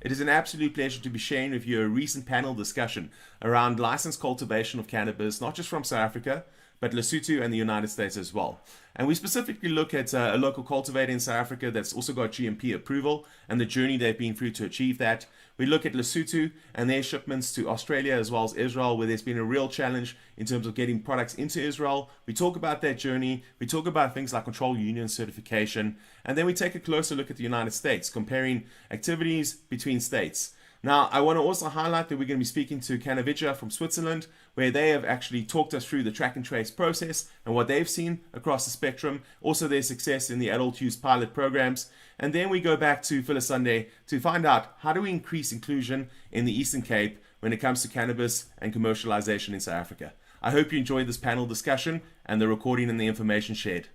It is an absolute pleasure to be sharing with you a recent panel discussion around licensed cultivation of cannabis, not just from South Africa, but Lesotho and the United States as well. And we specifically look at a local cultivator in South Africa that's also got GMP approval and the journey they've been through to achieve that. We look at Lesotho and their shipments to Australia as well as Israel, where there's been a real challenge in terms of getting products into Israel. We talk about that journey. We talk about things like control union certification. And then we take a closer look at the United States, comparing activities between states. Now, I want to also highlight that we're going to be speaking to Cannabis from Switzerland, where they have actually talked us through the track and trace process and what they've seen across the spectrum, also their success in the adult use pilot programs. And then we go back to Phyllis Sunday to find out how do we increase inclusion in the Eastern Cape when it comes to cannabis and commercialization in South Africa. I hope you enjoyed this panel discussion and the recording and the information shared.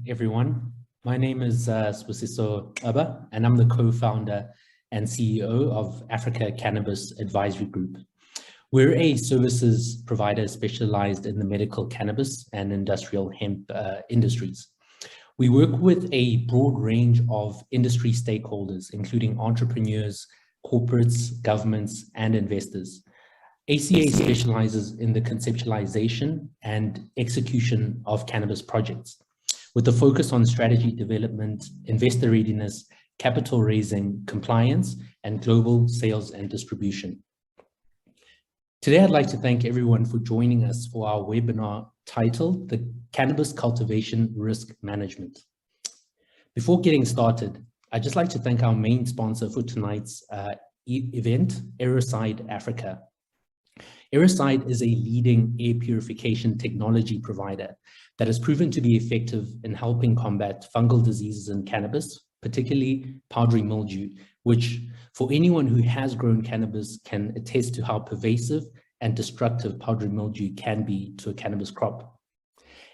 Everyone, my name is Sbusiso Aba, and I'm the co-founder and CEO of Africa Cannabis Advisory Group. We're a services provider specialized in the medical cannabis and industrial hemp industries. We work with a broad range of industry stakeholders, including entrepreneurs, corporates, governments, and investors. ACA specializes in the conceptualization and execution of cannabis projects, with a focus on strategy development, investor readiness, capital raising, compliance, and global sales and distribution. Today, I'd like to thank everyone for joining us for our webinar titled The Cannabis Cultivation Risk Management. Before getting started, I'd just like to thank our main sponsor for tonight's event, Aeroside Africa. Aeroside is a leading air purification technology provider that has proven to be effective in helping combat fungal diseases in cannabis, particularly powdery mildew, which for anyone who has grown cannabis can attest to how pervasive and destructive powdery mildew can be to a cannabis crop.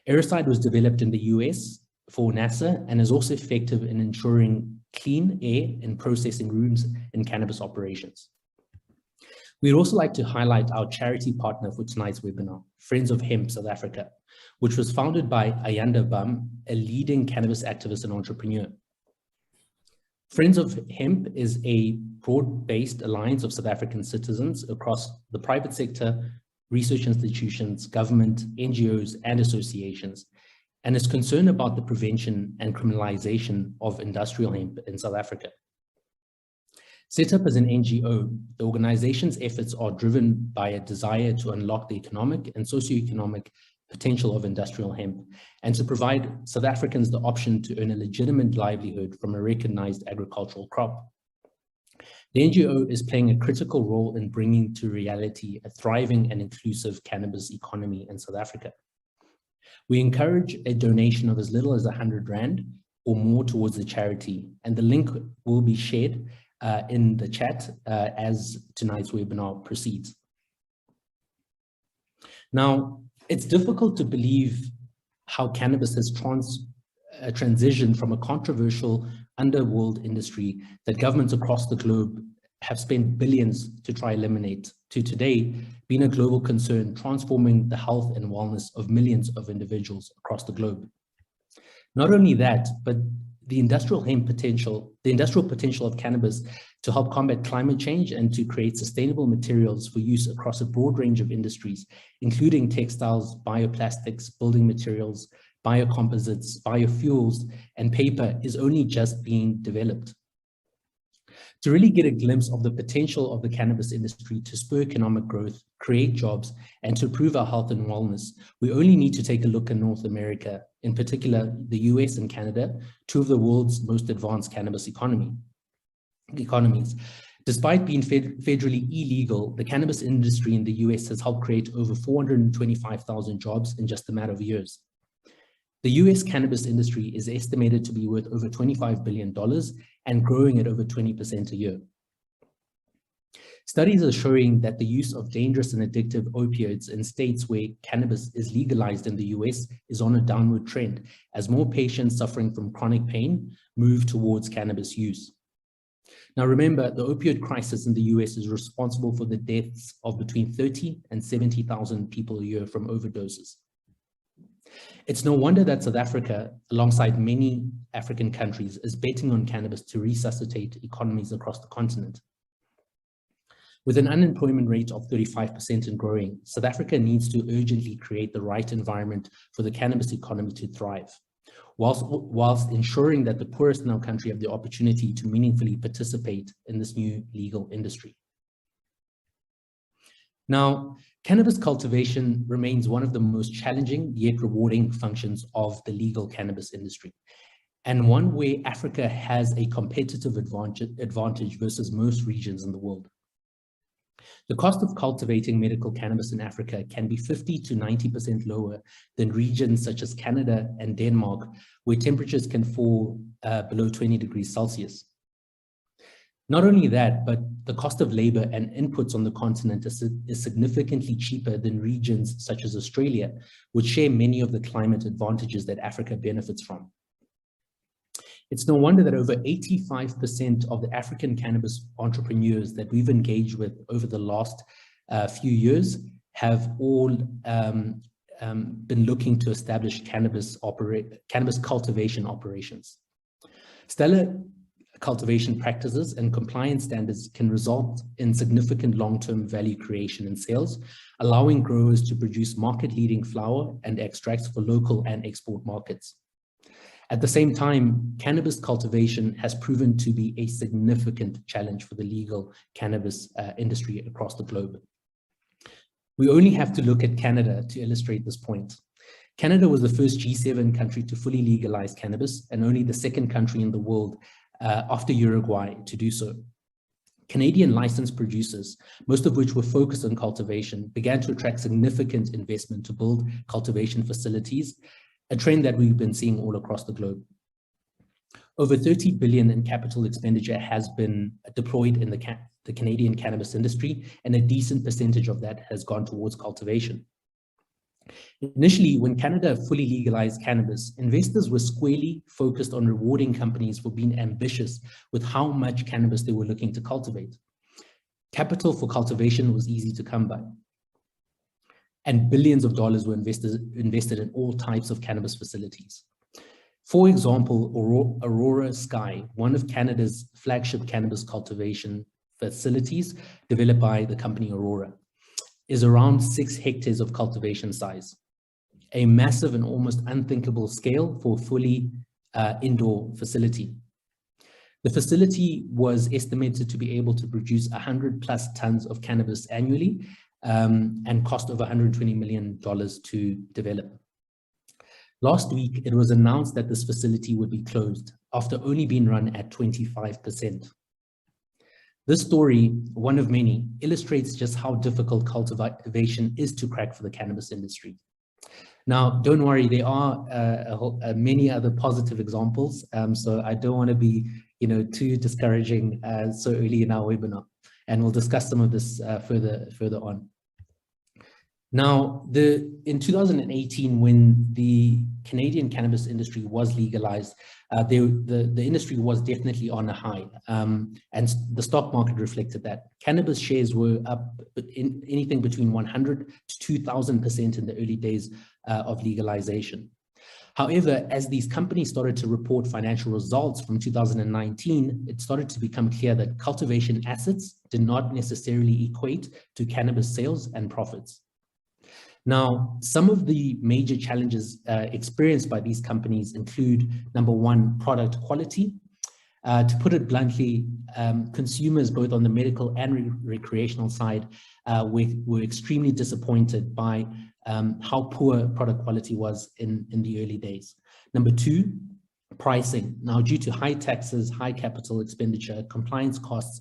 Aeroside was developed in the US for NASA and is also effective in ensuring clean air in processing rooms in cannabis operations. We'd also like to highlight our charity partner for tonight's webinar, Friends of Hemp South Africa, which was founded by Ayanda Bam, a leading cannabis activist and entrepreneur. Friends of Hemp is a broad-based alliance of South African citizens across the private sector, research institutions, government, NGOs, and associations, and is concerned about the prevention and criminalization of industrial hemp in South Africa. Set up as an NGO, the organization's efforts are driven by a desire to unlock the economic and socioeconomic potential of industrial hemp, and to provide South Africans the option to earn a legitimate livelihood from a recognized agricultural crop. The NGO is playing a critical role in bringing to reality a thriving and inclusive cannabis economy in South Africa. We encourage a donation of as little as 100 Rand or more towards the charity, and the link will be shared in the chat as tonight's webinar proceeds. Now, it's difficult to believe how cannabis has transitioned from a controversial underworld industry that governments across the globe have spent billions to try eliminate, to today being a global concern, transforming the health and wellness of millions of individuals across the globe. Not only that, but the industrial potential of cannabis to help combat climate change and to create sustainable materials for use across a broad range of industries, including textiles, bioplastics, building materials, biocomposites, biofuels, and paper, is only just being developed. To really get a glimpse of the potential of the cannabis industry to spur economic growth, create jobs, and to improve our health and wellness, we only need to take a look in North America, in particular the US and Canada, two of the world's most advanced cannabis economies. Despite being federally illegal, the cannabis industry in the US has helped create over 425,000 jobs in just a matter of years. The US cannabis industry is estimated to be worth over $25 billion and growing at over 20% a year. Studies are showing that the use of dangerous and addictive opioids in states where cannabis is legalized in the US is on a downward trend as more patients suffering from chronic pain move towards cannabis use. Now remember, the opioid crisis in the US is responsible for the deaths of between 30 and 70,000 people a year from overdoses. It's no wonder that South Africa, alongside many African countries, is betting on cannabis to resuscitate economies across the continent. With an unemployment rate of 35% and growing, South Africa needs to urgently create the right environment for the cannabis economy to thrive, whilst ensuring that the poorest in our country have the opportunity to meaningfully participate in this new legal industry. Now, cannabis cultivation remains one of the most challenging yet rewarding functions of the legal cannabis industry, and one where Africa has a competitive advantage versus most regions in the world. The cost of cultivating medical cannabis in Africa can be 50 to 90% lower than regions such as Canada and Denmark, where temperatures can fall below 20 degrees Celsius. Not only that, but the cost of labor and inputs on the continent is significantly cheaper than regions such as Australia, which share many of the climate advantages that Africa benefits from. It's no wonder that over 85% of the African cannabis entrepreneurs that we've engaged with over the last few years have all been looking to establish cannabis cultivation operations. Stellar cultivation practices and compliance standards can result in significant long-term value creation and sales, allowing growers to produce market-leading flower and extracts for local and export markets. At the same time, cannabis cultivation has proven to be a significant challenge for the legal cannabis industry across the globe. We only have to look at Canada to illustrate this point. Canada was the first G7 country to fully legalize cannabis and only the second country in the world after Uruguay to do so. Canadian licensed producers, most of which were focused on cultivation, began to attract significant investment to build cultivation facilities, a trend that we've been seeing all across the globe. Over 30 billion in capital expenditure has been deployed in the Canadian cannabis industry, and a decent percentage of that has gone towards cultivation. Initially, when Canada fully legalized cannabis, investors were squarely focused on rewarding companies for being ambitious with how much cannabis they were looking to cultivate. Capital for cultivation was easy to come by, and billions of dollars were invested in all types of cannabis facilities. For example, Aurora Sky, one of Canada's flagship cannabis cultivation facilities developed by the company Aurora, is around 6 hectares of cultivation size, a massive and almost unthinkable scale for a fully indoor facility. The facility was estimated to be able to produce 100 plus tons of cannabis annually, and cost over $120 million to develop. Last week, it was announced that this facility would be closed after only being run at 25%. This story, one of many, illustrates just how difficult cultivation is to crack for the cannabis industry. Now, don't worry, there are many other positive examples, so I don't want to be too discouraging so early in our webinar, and we'll discuss some of this further on. Now, in 2018, when the Canadian cannabis industry was legalized, the industry was definitely on a high, and the stock market reflected that. Cannabis shares were up in anything between 100 to 2,000% in the early days of legalization. However, as these companies started to report financial results from 2019, it started to become clear that cultivation assets did not necessarily equate to cannabis sales and profits. Now, some of the major challenges experienced by these companies include, number one, product quality. To put it bluntly, consumers, both on the medical and recreational side, were extremely disappointed by how poor product quality was in the early days. Number two, pricing. Now, due to high taxes, high capital expenditure, compliance costs,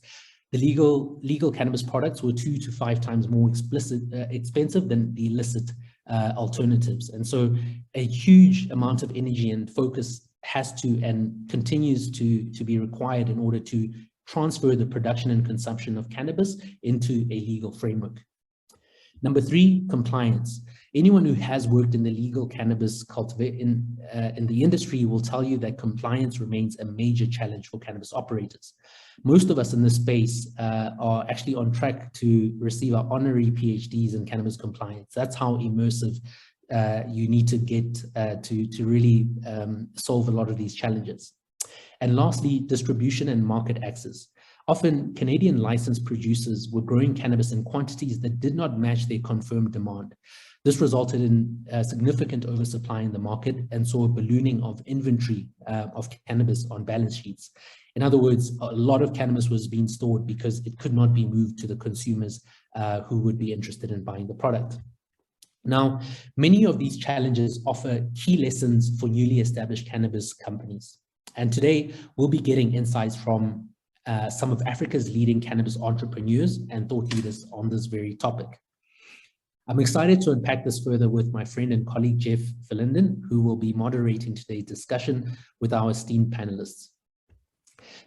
the legal cannabis products were 2 to 5 times more expensive than the illicit alternatives. And so a huge amount of energy and focus has to and continues to be required in order to transfer the production and consumption of cannabis into a legal framework. Number three, compliance. Anyone who has worked in the legal cannabis in the industry will tell you that compliance remains a major challenge for cannabis operators. Most of us in this space are actually on track to receive our honorary PhDs in cannabis compliance. That's how immersive you need to get to really solve a lot of these challenges. And lastly, distribution and market access. Often, Canadian licensed producers were growing cannabis in quantities that did not match their confirmed demand. This resulted in significant oversupply in the market and saw a ballooning of inventory of cannabis on balance sheets. In other words, a lot of cannabis was being stored because it could not be moved to the consumers who would be interested in buying the product. Now, many of these challenges offer key lessons for newly established cannabis companies. And today, we'll be getting insights from some of Africa's leading cannabis entrepreneurs and thought leaders on this very topic. I'm excited to unpack this further with my friend and colleague, Jeff Verlinden, who will be moderating today's discussion with our esteemed panelists.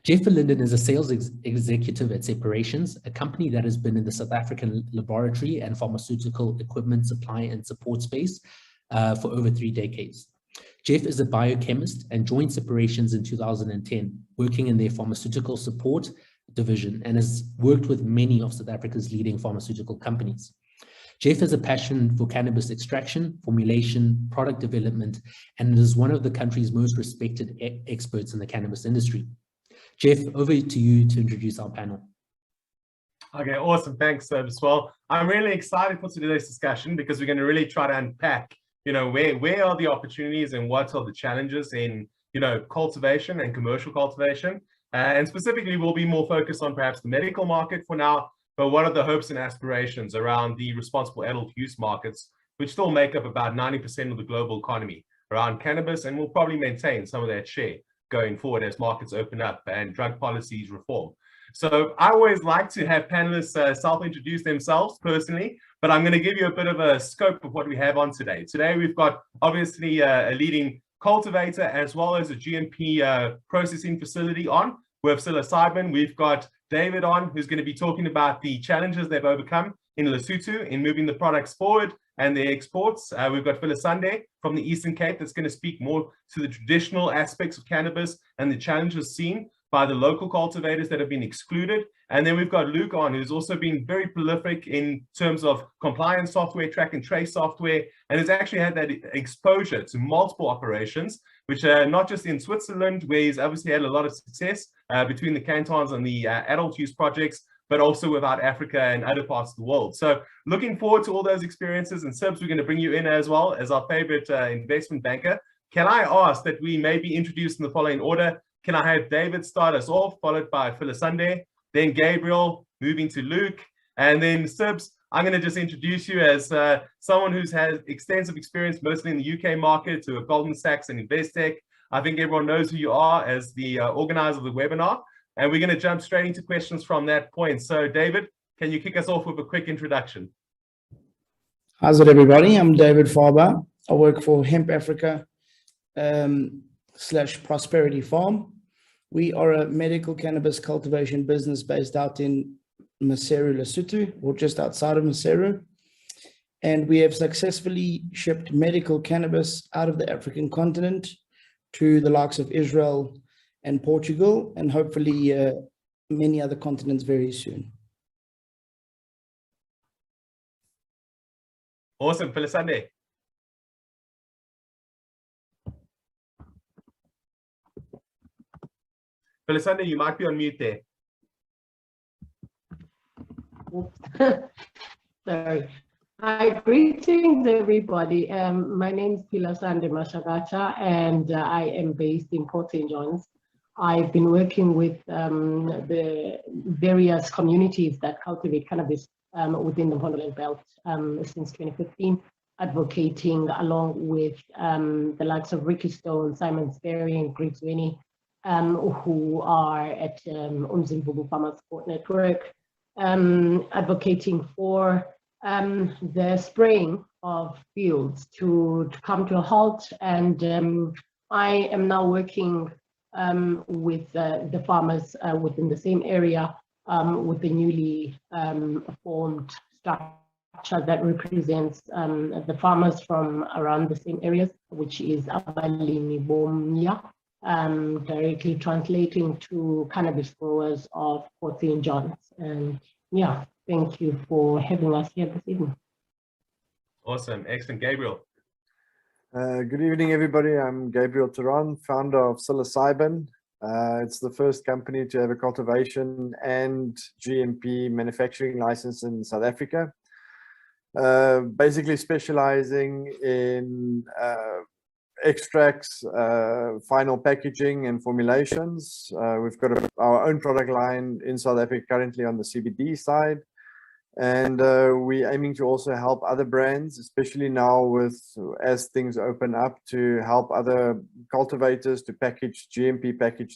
Jeff Verlinden is a sales executive at Separations, a company that has been in the South African laboratory and pharmaceutical equipment supply and support space for over 3 decades. Jeff is a biochemist and joined Separations in 2010, working in their pharmaceutical support division, and has worked with many of South Africa's leading pharmaceutical companies. Jeff has a passion for cannabis extraction, formulation, product development, and is one of the country's most respected experts in the cannabis industry. Jeff, over to you to introduce our panel. Okay, awesome. Thanks, as well. I'm really excited for today's discussion because we're going to really try to unpack, where are the opportunities and what are the challenges in, cultivation and commercial cultivation. And specifically, we'll be more focused on perhaps the medical market for now, but what are the hopes and aspirations around the responsible adult use markets, which still make up about 90% of the global economy around cannabis, and will probably maintain some of that share going forward as markets open up and drug policies reform. So I always like to have panelists self-introduce themselves personally, but I'm going to give you a bit of a scope of what we have on today. Today, we've got obviously a leading cultivator as well as a GMP processing facility on. We have psilocybin. We've got David on, who's going to be talking about the challenges they've overcome in Lesotho in moving the products forward and their exports. We've got Phyllis Sunday from the Eastern Cape that's going to speak more to the traditional aspects of cannabis and the challenges seen by the local cultivators that have been excluded. And then we've got Luke on, who's also been very prolific in terms of compliance software, track and trace software, and has actually had that exposure to multiple operations, which are not just in Switzerland, where he's obviously had a lot of success between the cantons and the adult use projects, but also without Africa and other parts of the world. So looking forward to all those experiences. And Sibs, we're going to bring you in as well as our favorite investment banker. Can I ask that we may be introduced in the following order? Can I have David start us off, followed by Phyllis Sunday, then Gabriel, moving to Luke, and then Sibs, I'm going to just introduce you as someone who's had extensive experience, mostly in the UK market, to Goldman Sachs and Investec. I think everyone knows who you are as the organizer of the webinar, and we're going to jump straight into questions from that point. So David, can you kick us off with a quick introduction? How's it, everybody? I'm David Farber. I work for Hemp Africa / Prosperity Farm. We are a medical cannabis cultivation business based out in Maseru, Lesotho, or just outside of Maseru. And we have successfully shipped medical cannabis out of the African continent to the likes of Israel and Portugal, and hopefully many other continents very soon. Awesome. Phyllis Sunday. Phyllis Sunday, you might be on mute there. Sorry. Hi, greetings everybody. My name is Philasande Mashagacha, and I am based in Port St. John's. I've been working with the various communities that cultivate cannabis within the Honolulu Belt since 2015, advocating along with the likes of Ricky Stone, Simon Sperry, and Greg Sweeney, who are at Umzimvubu Farmers Support Network, advocating for the spraying of fields to come to a halt. And I am now working with the farmers within the same area with the newly formed structure that represents the farmers from around the same areas, which is Abalimi Bomya, directly translating to cannabis growers of Port St. John's. And yeah, thank you for having us here this evening. Awesome. Excellent. Gabriel. Good evening, everybody. I'm Gabriel Turan, founder of psilocybin. It's the first company to have a cultivation and GMP manufacturing license in South Africa. Basically specializing in extracts, final packaging and formulations. We've got our own product line in South Africa currently on the CBD side. And we're aiming to also help other brands, especially now as things open up, to help other cultivators to package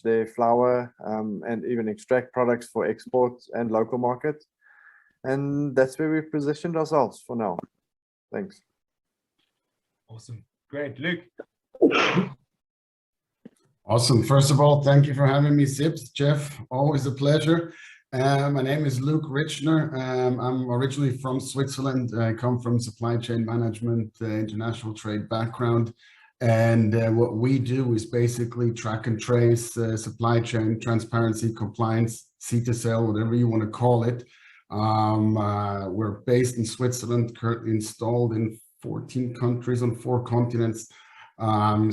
their flower and even extract products for export and local market. And that's where we've positioned ourselves for now. Thanks. Awesome. Great. Luke. Awesome. First of all, thank you for having me, Sips. Jeff, always a pleasure. My name is Luke Richner. I'm originally from Switzerland. I come from supply chain management, international trade background. And what we do is basically track and trace supply chain, transparency, compliance, C2sell, whatever you want to call it. We're based in Switzerland, currently installed in 14 countries on 4 continents.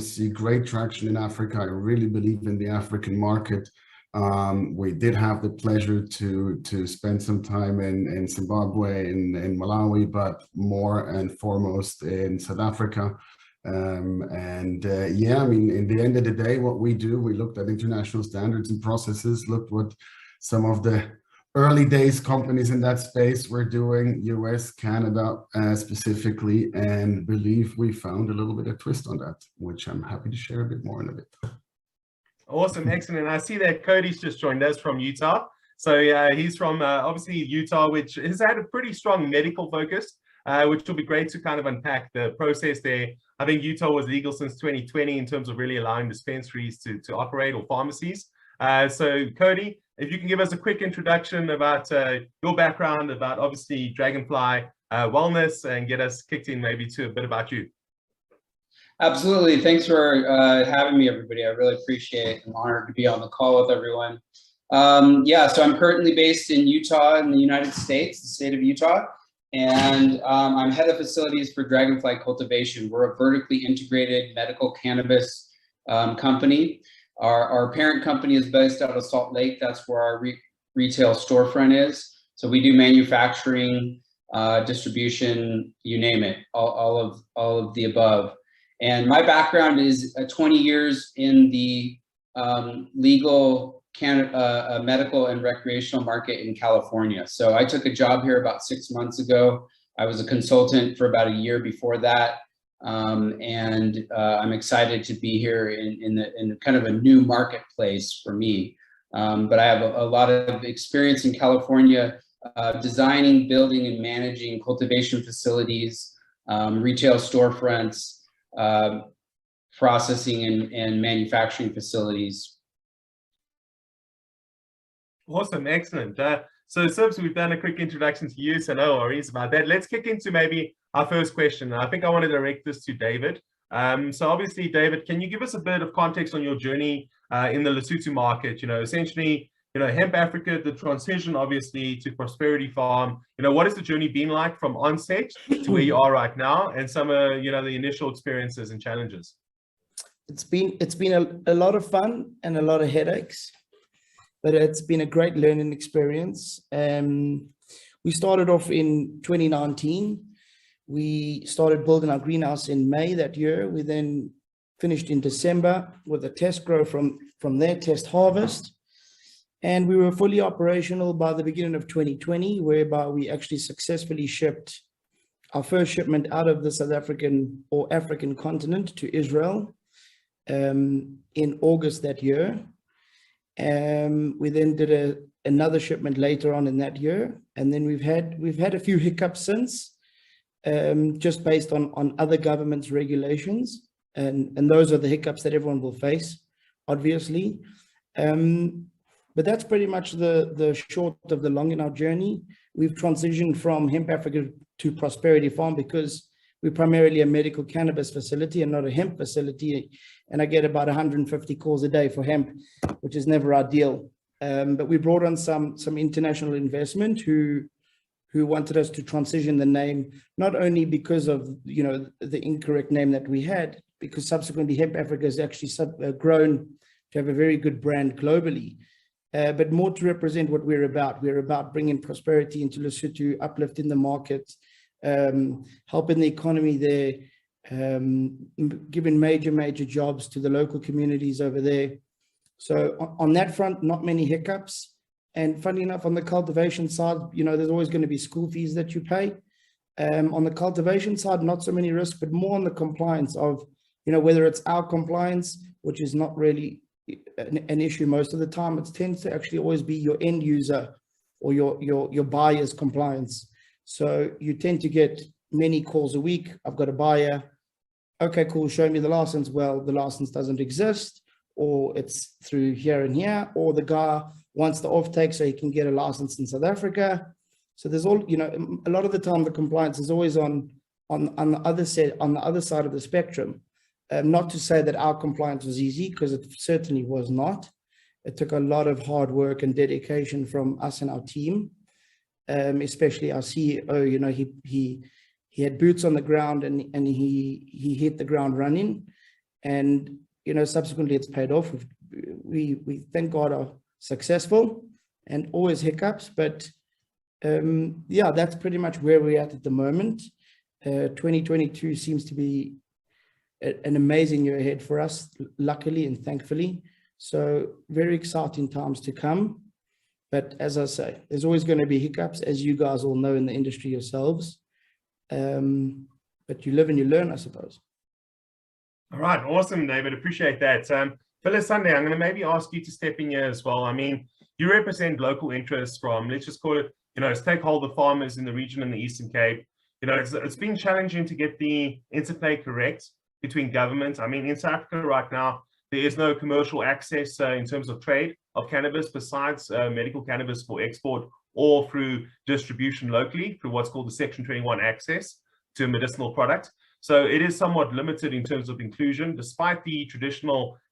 See great traction in Africa. I really believe in the African market. We did have the pleasure to spend some time in Zimbabwe, in Malawi, but more and foremost in South Africa. Yeah, I mean, in the end of the day, what we do, we looked at international standards and processes, looked what some of the early days companies in that space were doing, US, Canada specifically, and believe we found a little bit of twist on that, which I'm happy to share a bit more in a bit. Awesome, excellent. I see that Cody's just joined us from Utah. So he's from obviously Utah, which has had a pretty strong medical focus, which will be great to kind of unpack the process there. I think Utah was legal since 2020 in terms of really allowing dispensaries to operate, or pharmacies. So Cody, if you can give us a quick introduction about your background, about obviously Dragonfly Wellness, and get us kicked in maybe to a bit about you. Absolutely. Thanks for having me, everybody. I really appreciate it. I'm honored to be on the call with everyone. Yeah, so I'm currently based in Utah in the United States, the state of Utah, and I'm head of facilities for Dragonfly Cultivation. We're a vertically integrated medical cannabis company. Our parent company is based out of Salt Lake. That's where our retail storefront is. So we do manufacturing, distribution, you name it, all of the above. And my background is 20 years in the legal medical and recreational market in California. So I took a job here about 6 months ago. I was a consultant for about a year before that. And I'm excited to be here in kind of a new marketplace for me. But I have a lot of experience in California, designing, building, and managing cultivation facilities, retail storefronts, processing and manufacturing facilities. Awesome, excellent. So Sips, we've done a quick introduction to you, so no worries about that. Let's kick into maybe our first question. I think I want to direct this to David. So obviously, David, can you give us a bit of context on your journey in the Lesotho market? You know, essentially, you know, Hemp Africa, the transition obviously to Prosperity Farm. You know, what has the journey been like from onset to where you are right now, and some you know, the initial experiences and challenges? It's been a lot of fun and a lot of headaches, but it's been a great learning experience. We started off in 2019. We started building our greenhouse in May that year. We then finished in December with a test grow from there, test harvest. And we were fully operational by the beginning of 2020, whereby we actually successfully shipped our first shipment out of the South African or African continent to Israel in August that year. We then did another shipment later on in that year. And then we've had a few hiccups since, just based on other governments' regulations. And those are the hiccups that everyone will face, obviously. But that's pretty much the short of the long in our journey. We've transitioned from Hemp Africa to Prosperity Farm because we're primarily a medical cannabis facility and not a hemp facility. And I get about 150 calls a day for hemp, which is never ideal. But we brought on some international investment who who wanted us to transition the name, not only because of, you know, the incorrect name that we had, because subsequently Hemp Africa has actually grown to have a very good brand globally, but more to represent what we're about. We're about bringing prosperity into Lesotho, uplifting the market, helping the economy there, giving major jobs to the local communities over there. So on that front, not many hiccups. And funny enough, on the cultivation side, you know, there's always going to be school fees that you pay. On the cultivation side, not so many risks, but more on the compliance of, you know, whether it's our compliance, which is not really an issue most of the time. It tends to actually always be your end user or your buyer's compliance. So you tend to get many calls a week. I've got a buyer. Okay, cool. Show me the license. Well, the license doesn't exist, or it's through here and here, or the guy wants the offtake so he can get a license in South Africa. So there's all, you know, a lot of the time the compliance is always on the other side of the spectrum. Not to say that our compliance was easy, because it certainly was not. It took a lot of hard work and dedication from us and our team, especially our CEO. You know, he had boots on the ground, and he hit the ground running, and, you know, subsequently it's paid off. We thank God are successful, and always hiccups, but yeah, that's pretty much where we're at the moment. 2022 seems to be an amazing year ahead for us, luckily and thankfully. So very exciting times to come. But as I say, there's always going to be hiccups, as you guys all know in the industry yourselves. But you live and you learn, I suppose. All right, awesome, David. Appreciate that. Phyllis Sunday, I'm going to maybe ask you to step in here as well. I mean, you represent local interests from, let's just call it, you know, stakeholder farmers in the region in the Eastern Cape. You know, it's been challenging to get the interplay correct between government. I mean, in South Africa right now, there is no commercial access in terms of trade of cannabis besides medical cannabis for export or through distribution locally through what's called the Section 21 access to a medicinal product. So it is somewhat limited in terms of inclusion, despite the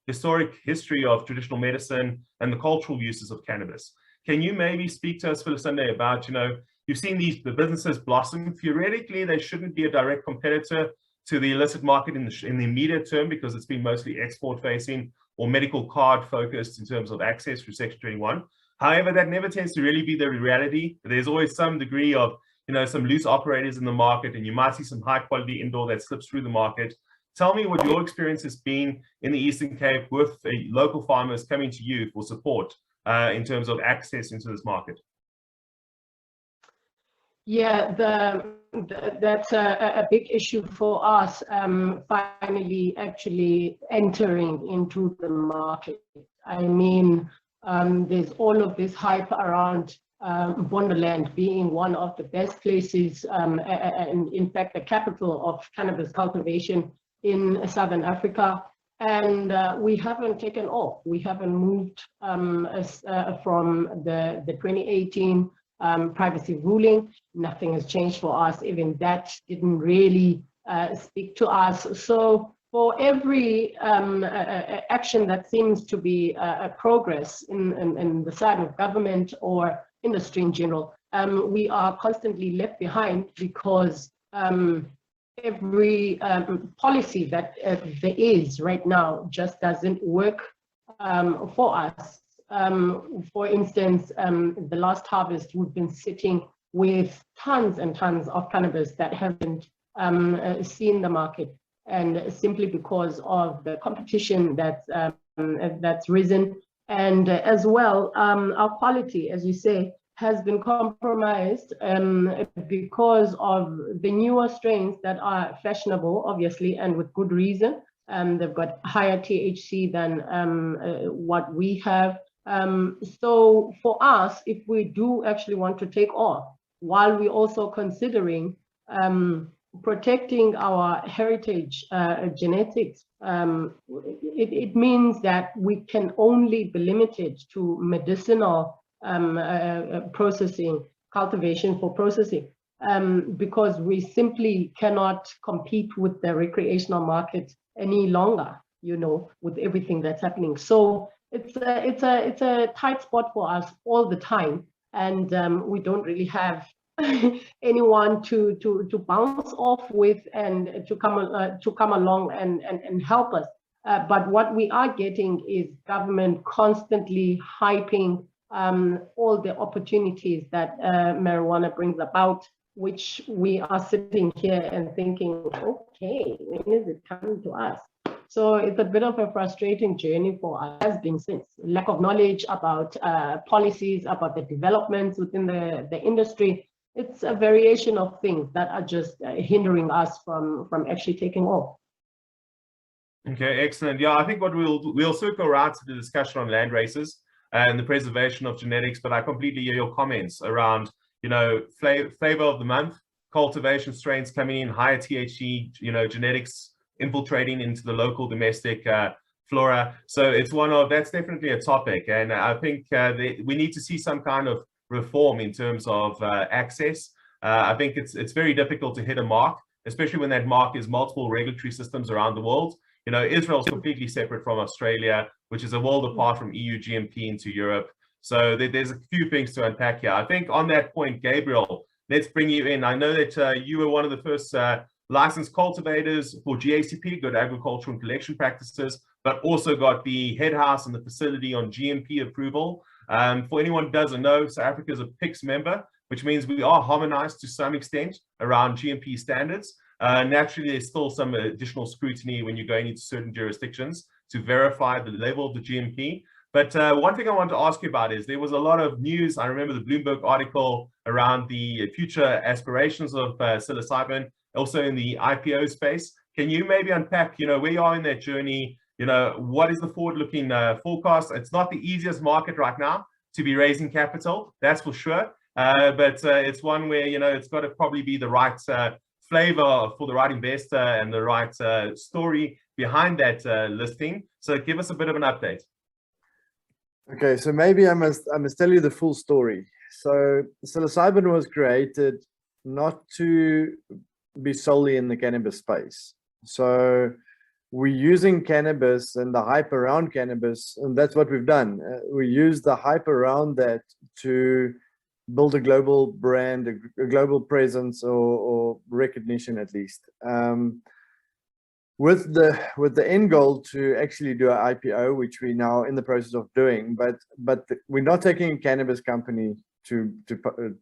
historic history of traditional medicine and the cultural uses of cannabis. Can you maybe speak to us, Phyllis Sunday, about, you know, you've seen the businesses blossom. Theoretically, they shouldn't be a direct competitor to the illicit market in the immediate term, because it's been mostly export facing or medical card focused in terms of access through Section 21. However, that never tends to really be the reality. There's always some degree of, you know, some loose operators in the market, and you might see some high quality indoor that slips through the market. Tell me what your experience has been in the Eastern Cape with local farmers coming to you for support in terms of access into this market. Yeah, that's a big issue for us, finally actually entering into the market. I mean, there's all of this hype around Wonderland being one of the best places, and in fact, the capital of cannabis cultivation in Southern Africa. And we haven't taken off. We haven't moved from the 2018 privacy ruling. Nothing has changed for us. Even that didn't really speak to us. So for every action that seems to be a progress in the side of government or industry in general, we are constantly left behind, because every policy that there is right now just doesn't work for us. For instance, the last harvest, we've been sitting with tons and tons of cannabis that haven't seen the market, and simply because of the competition that's risen, and as well, our quality, as you say, has been compromised because of the newer strains that are fashionable, obviously, and with good reason. They've got higher THC than what we have. So for us, if we do actually want to take off, while we're also considering protecting our heritage genetics, it means that we can only be limited to medicinal processing, cultivation for processing, because we simply cannot compete with the recreational market any longer, you know, with everything that's happening. So it's a tight spot for us all the time, and we don't really have anyone to bounce off with and to come along and help us. But what we are getting is government constantly hyping all the opportunities that marijuana brings about, which we are sitting here and thinking, okay, when is it coming to us? So it's a bit of a frustrating journey for us, has been since lack of knowledge about policies, about the developments within the industry. It's a variation of things that are just hindering us from actually taking off. Okay, excellent. Yeah, I think what we'll circle around to the discussion on land races and the preservation of genetics, but I completely hear your comments around, you know, flavor of the month, cultivation strains coming in, higher THC, you know, genetics infiltrating into the local domestic flora. So it's that's definitely a topic, and I think we need to see some kind of reform in terms of access. I think it's very difficult to hit a mark, especially when that mark is multiple regulatory systems around the world. You know, Israel is completely separate from Australia, which is a world apart from EU GMP into Europe. So there's a few things to unpack here. I think on that point, Gabriel, let's bring you in. I know that you were one of the first licensed cultivators for GACP, Good Agricultural and Collection Practices, but also got the head house and the facility on GMP approval. For anyone who doesn't know, South Africa is a PICS member, which means we are harmonized to some extent around GMP standards. Naturally, there's still some additional scrutiny when you're going into certain jurisdictions to verify the level of the GMP. But one thing I want to ask you about is there was a lot of news. I remember the Bloomberg article around the future aspirations of psilocybin, also in the IPO space. Can you maybe unpack, you know, where you are in that journey? You know, what is the forward-looking forecast? It's not the easiest market right now to be raising capital, that's for sure. But it's one where, you know, it's got to probably be the right flavor for the right investor and the right story behind that listing. So give us a bit of an update. Okay, so maybe I must tell you the full story. So psilocybin was created not to be solely in the cannabis space. So we're using cannabis and the hype around cannabis, and that's what we've done. We use the hype around that to build a global brand, a global presence, or recognition at least. With the end goal to actually do an IPO, which we're now in the process of doing, but we're not taking a cannabis company to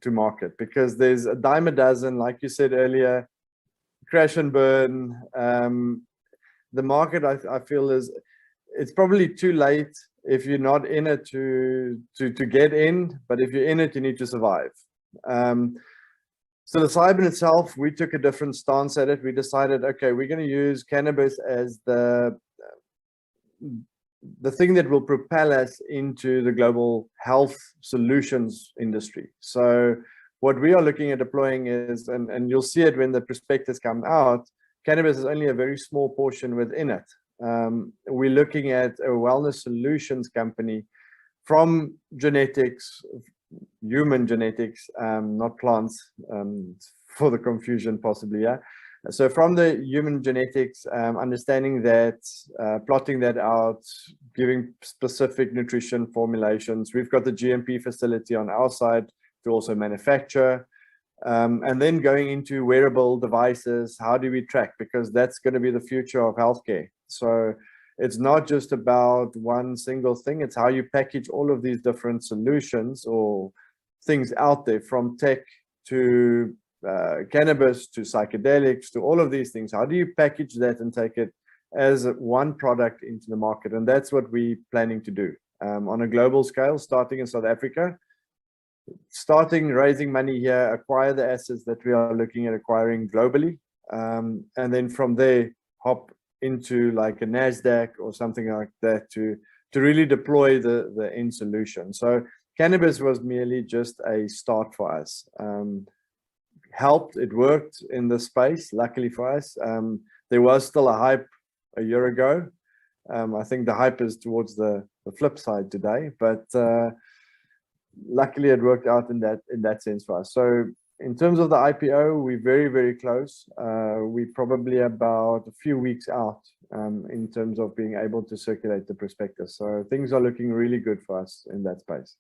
market, because there's a dime a dozen, like you said earlier, crash and burn. The market, I feel, it's probably too late if you're not in it to get in, but if you're in it, you need to survive. Psilocybin itself, we took a different stance at it. We decided, okay, we're going to use cannabis as the thing that will propel us into the global health solutions industry. So what we are looking at deploying is, and you'll see it when the prospectus come out, cannabis is only a very small portion within it. We're looking at a wellness solutions company from genetics, human genetics, not plants, for the confusion possibly, yeah. So from the human genetics, understanding that, plotting that out, giving specific nutrition formulations. We've got the GMP facility on our side to also manufacture. And then going into wearable devices, how do we track? Because that's going to be the future of healthcare. So it's not just about one single thing, it's how you package all of these different solutions or things out there, from tech to cannabis to psychedelics to all of these things. How do you package that and take it as one product into the market? And that's what we're planning to do on a global scale, starting in South Africa. Starting raising money here, acquire the assets that we are looking at acquiring globally, and then from there hop into like a NASDAQ or something like that to really deploy the end solution. So cannabis was merely just a start for us. Helped, it worked in the space, luckily for us. There was still a hype a year ago. I think the hype is towards the flip side today, but luckily it worked out in that sense for us. So in terms of the IPO, we're very, very close. We're probably about a few weeks out in terms of being able to circulate the prospectus. So things are looking really good for us in that space.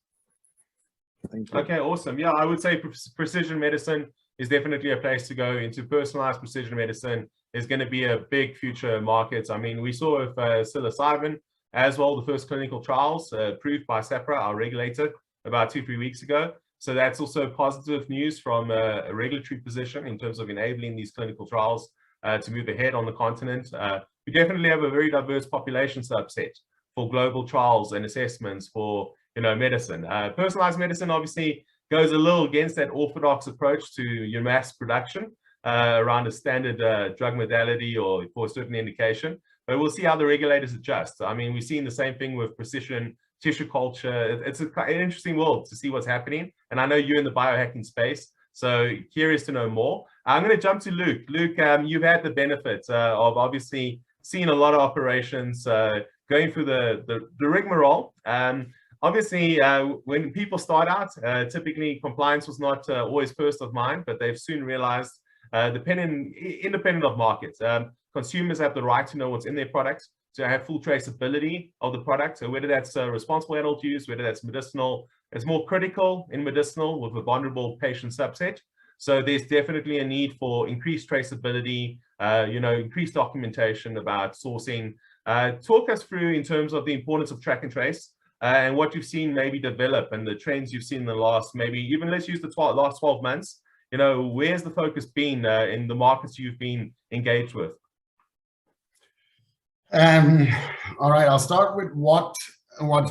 Thank you. Okay, awesome. Yeah, I would say precision medicine is definitely a place to go into. Personalized precision medicine is going to be a big future market. I mean, we saw with psilocybin as well, the first clinical trials approved by SAPRA, our regulator, about 2-3 weeks ago. So that's also positive news from a regulatory position in terms of enabling these clinical trials to move ahead on the continent. We definitely have a very diverse population subset for global trials and assessments for medicine. Personalized medicine obviously goes a little against that orthodox approach to your mass production around a standard drug modality or for a certain indication. But we'll see how the regulators adjust. I mean, we've seen the same thing with precision tissue culture. It's an interesting world to see what's happening. And I know you're in the biohacking space, so curious to know more. I'm going to jump to Luke. Luke, you've had the benefit of obviously seeing a lot of operations, going through the rigmarole. Obviously, when people start out, typically compliance was not always first of mind, but they've soon realized, independent of markets, consumers have the right to know what's in their products, to have full traceability of the product. So whether that's responsible adult use, whether that's medicinal, it's more critical in medicinal with a vulnerable patient subset. So there's definitely a need for increased traceability, increased documentation about sourcing. Talk us through in terms of the importance of track and trace and what you've seen maybe develop and the trends you've seen in the last, maybe even let's use the last 12 months. Where's the focus been in the markets you've been engaged with? All right, I'll start with what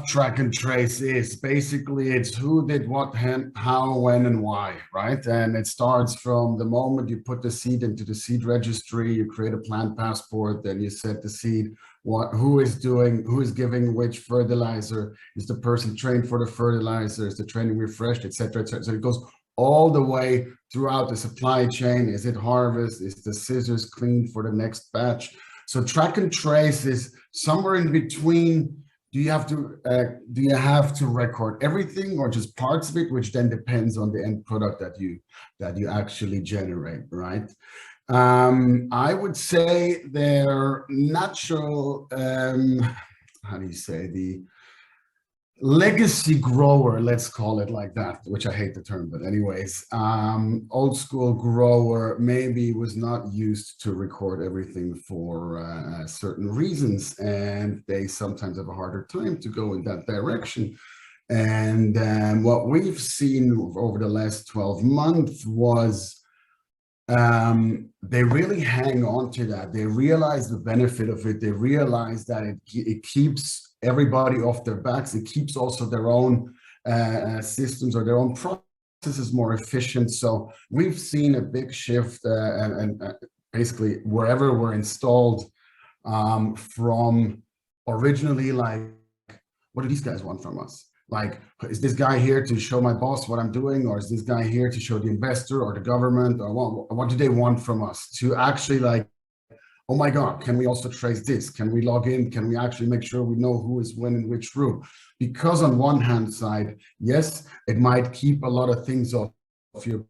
track and trace is. Basically, it's who did what, how, when, and why, right? And it starts from the moment you put the seed into the seed registry, you create a plant passport, then you set the seed, who is giving which fertilizer, is the person trained for the fertilizer, is the training refreshed, etc., etc. So it goes all the way throughout the supply chain. Is it harvest? Is the scissors cleaned for the next batch? So track and trace is somewhere in between. Do you have to record everything or just parts of it, which then depends on the end product that you actually generate, right? I would say their natural, how do you say, the legacy grower, let's call it like that, which I hate the term, but anyways, old school grower maybe was not used to record everything for certain reasons, and they sometimes have a harder time to go in that direction. And what we've seen over the last 12 months was they really hang on to that. They realize the benefit of it. They realize that it keeps everybody off their backs. It keeps also their own systems or their own processes more efficient. So we've seen a big shift and basically wherever we're installed from originally like, what do these guys want from us? Like, is this guy here to show my boss what I'm doing? Or is this guy here to show the investor or the government? Or what do they want from us? To actually like, oh my God, can we also trace this? Can we log in? Can we actually make sure we know who is when in which room? Because on one hand side, yes, it might keep a lot of things off your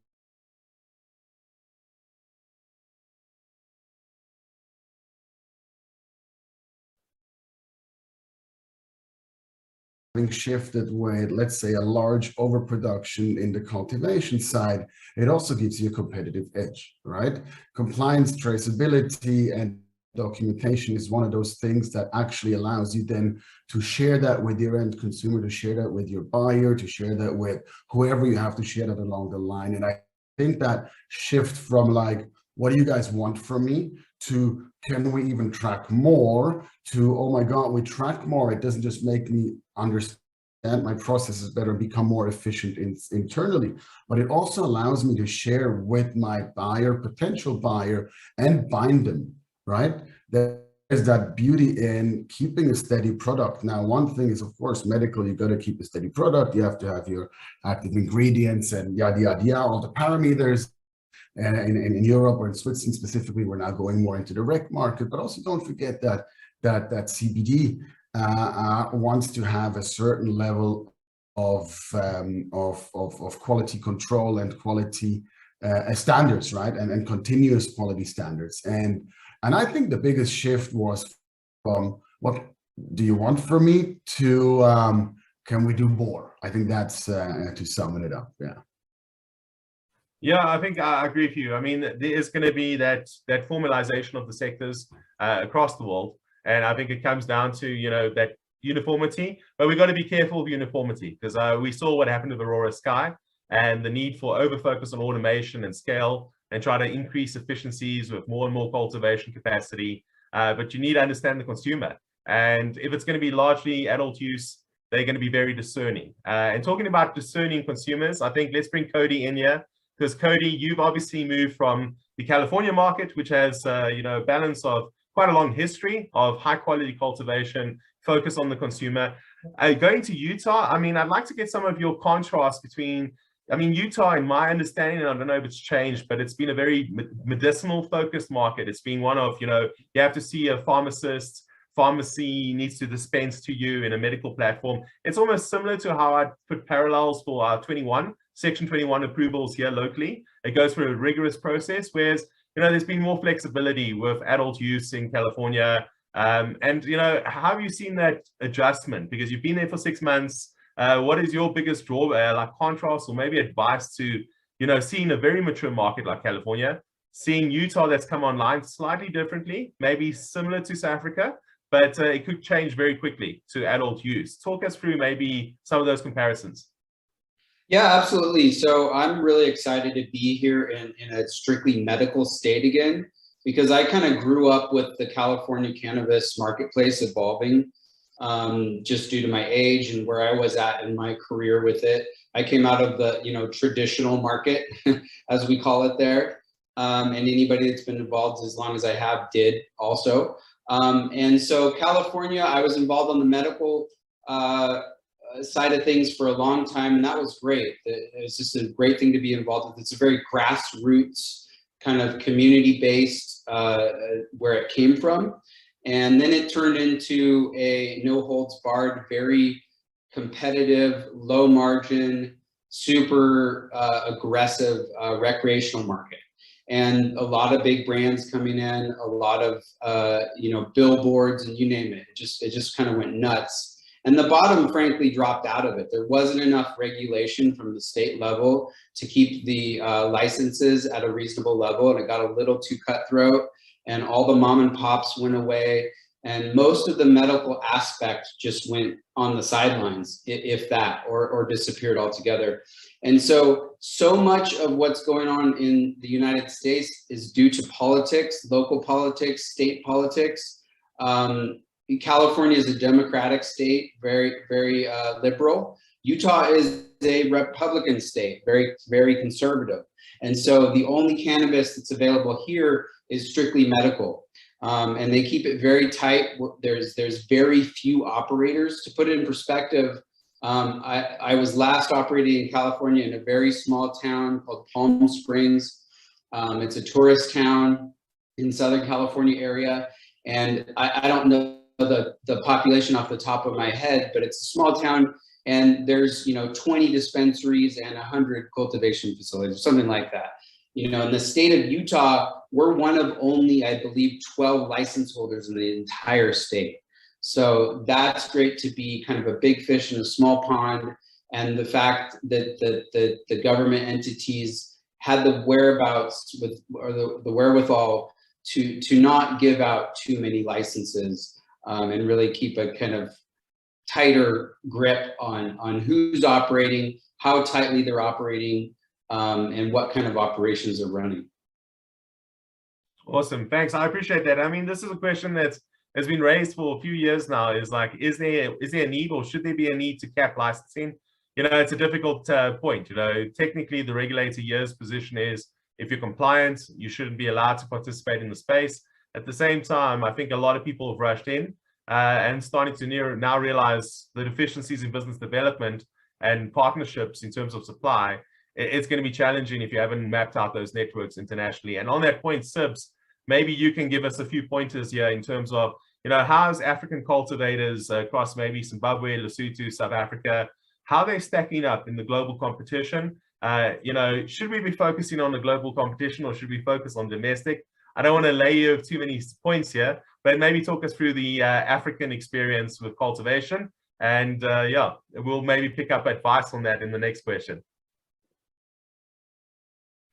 shifted with, let's say, a large overproduction in the cultivation side, it also gives you a competitive edge, right? Compliance, traceability, and documentation is one of those things that actually allows you then to share that with your end consumer, to share that with your buyer, to share that with whoever you have to share that along the line. And I think that shift from like, what do you guys want from me, to can we even track more, to, oh my God, we track more. It doesn't just make me understand my processes better, become more efficient internally, but it also allows me to share with my buyer, potential buyer, and bind them, right? There's that beauty in keeping a steady product. Now, one thing is, of course, medical, you got to keep a steady product. You have to have your active ingredients and yada, yada, yada, all the parameters. And in Europe or in Switzerland specifically, we're now going more into the rec market, but also don't forget that CBD wants to have a certain level of quality control and quality standards, right? And continuous quality standards. And I think the biggest shift was from what do you want from me to can we do more? I think that's to sum it up. Yeah. Yeah, I think I agree with you. I mean, there is going to be that formalization of the sectors across the world, and I think it comes down to that uniformity. But we've got to be careful of uniformity, because we saw what happened with Aurora Sky and the need for over focus on automation and scale and try to increase efficiencies with more and more cultivation capacity. But you need to understand the consumer, and if it's going to be largely adult use, they're going to be very discerning. And talking about discerning consumers, I think let's bring Cody in here. Because Cody, you've obviously moved from the California market, which has a balance of quite a long history of high quality cultivation, focus on the consumer. Going to Utah, I mean, I'd like to get some of your contrast between, I mean, Utah, in my understanding, and I don't know if it's changed, but it's been a very medicinal focused market. It's been one of, you have to see a pharmacist, pharmacy needs to dispense to you in a medical platform. It's almost similar to how I'd put parallels for our Section 21 approvals here locally. It goes through a rigorous process, whereas, there's been more flexibility with adult use in California. And, how have you seen that adjustment? Because you've been there for 6 months. What is your biggest drawback, contrast, or maybe advice to, seeing a very mature market like California, seeing Utah that's come online slightly differently, maybe similar to South Africa, but it could change very quickly to adult use. Talk us through maybe some of those comparisons. Yeah, absolutely. So I'm really excited to be here in a strictly medical state again, because I kind of grew up with the California cannabis marketplace evolving just due to my age and where I was at in my career with it. I came out of the traditional market, as we call it there. And anybody that's been involved as long as I have did also. And so California, I was involved on the medical side of things for a long time, and that was great. It's just a great thing to be involved with. It's a very grassroots kind of community-based where it came from. And then it turned into a no-holds-barred, very competitive, low-margin, super aggressive recreational market. And a lot of big brands coming in, a lot of billboards, and you name it. It just kind of went nuts. And the bottom, frankly, dropped out of it. There wasn't enough regulation from the state level to keep the licenses at a reasonable level, and it got a little too cutthroat, and all the mom and pops went away, and most of the medical aspect just went on the sidelines, if that, or disappeared altogether. And so much of what's going on in the United States is due to politics, local politics, state politics. California is a Democratic state, very, very liberal. Utah is a Republican state, very, very conservative. And so the only cannabis that's available here is strictly medical. And they keep it very tight. There's very few operators. To put it in perspective, I was last operating in California in a very small town called Palm Springs. It's a tourist town in Southern California area. And I don't know the population off the top of my head, but it's a small town, and there's 20 dispensaries and 100 cultivation facilities, something like that. In the state of Utah, we're one of only, I believe, 12 license holders in the entire state. So that's great to be kind of a big fish in a small pond, and the fact that the government entities had the whereabouts or the wherewithal to not give out too many licenses. And really keep a kind of tighter grip on who's operating, how tightly they're operating, and what kind of operations they're running. Awesome, thanks. I appreciate that. I mean, this is a question that has been raised for a few years now. Is there a need, or should there be a need to cap licensing? It's a difficult point. Technically, the regulator here's position is if you're compliant, you shouldn't be allowed to participate in the space. At the same time, I think a lot of people have rushed in and starting to now realize the deficiencies in business development and partnerships in terms of supply. It's going to be challenging if you haven't mapped out those networks internationally. And on that point, Sibs, maybe you can give us a few pointers here in terms of, how's African cultivators across maybe Zimbabwe, Lesotho, South Africa, how they're stacking up in the global competition. Should we be focusing on the global competition, or should we focus on domestic? I don't want to lay you too many points here, but maybe talk us through the African experience with cultivation And yeah, we'll maybe pick up advice on that in the next question.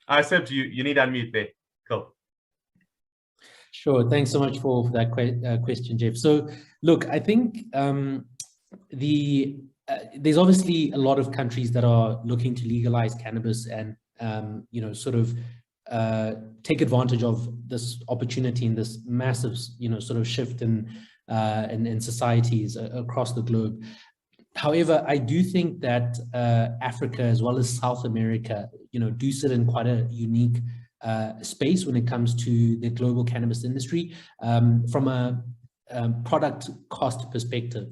I said you need to unmute there. Cool. Sure. Thanks so much for that question, Jeff. So, look, I think there's obviously a lot of countries that are looking to legalize cannabis and sort of take advantage of this opportunity and this massive sort of shift in societies across the globe. However, I do think that Africa as well as South America, do sit in quite a unique space when it comes to the global cannabis industry from a product cost perspective.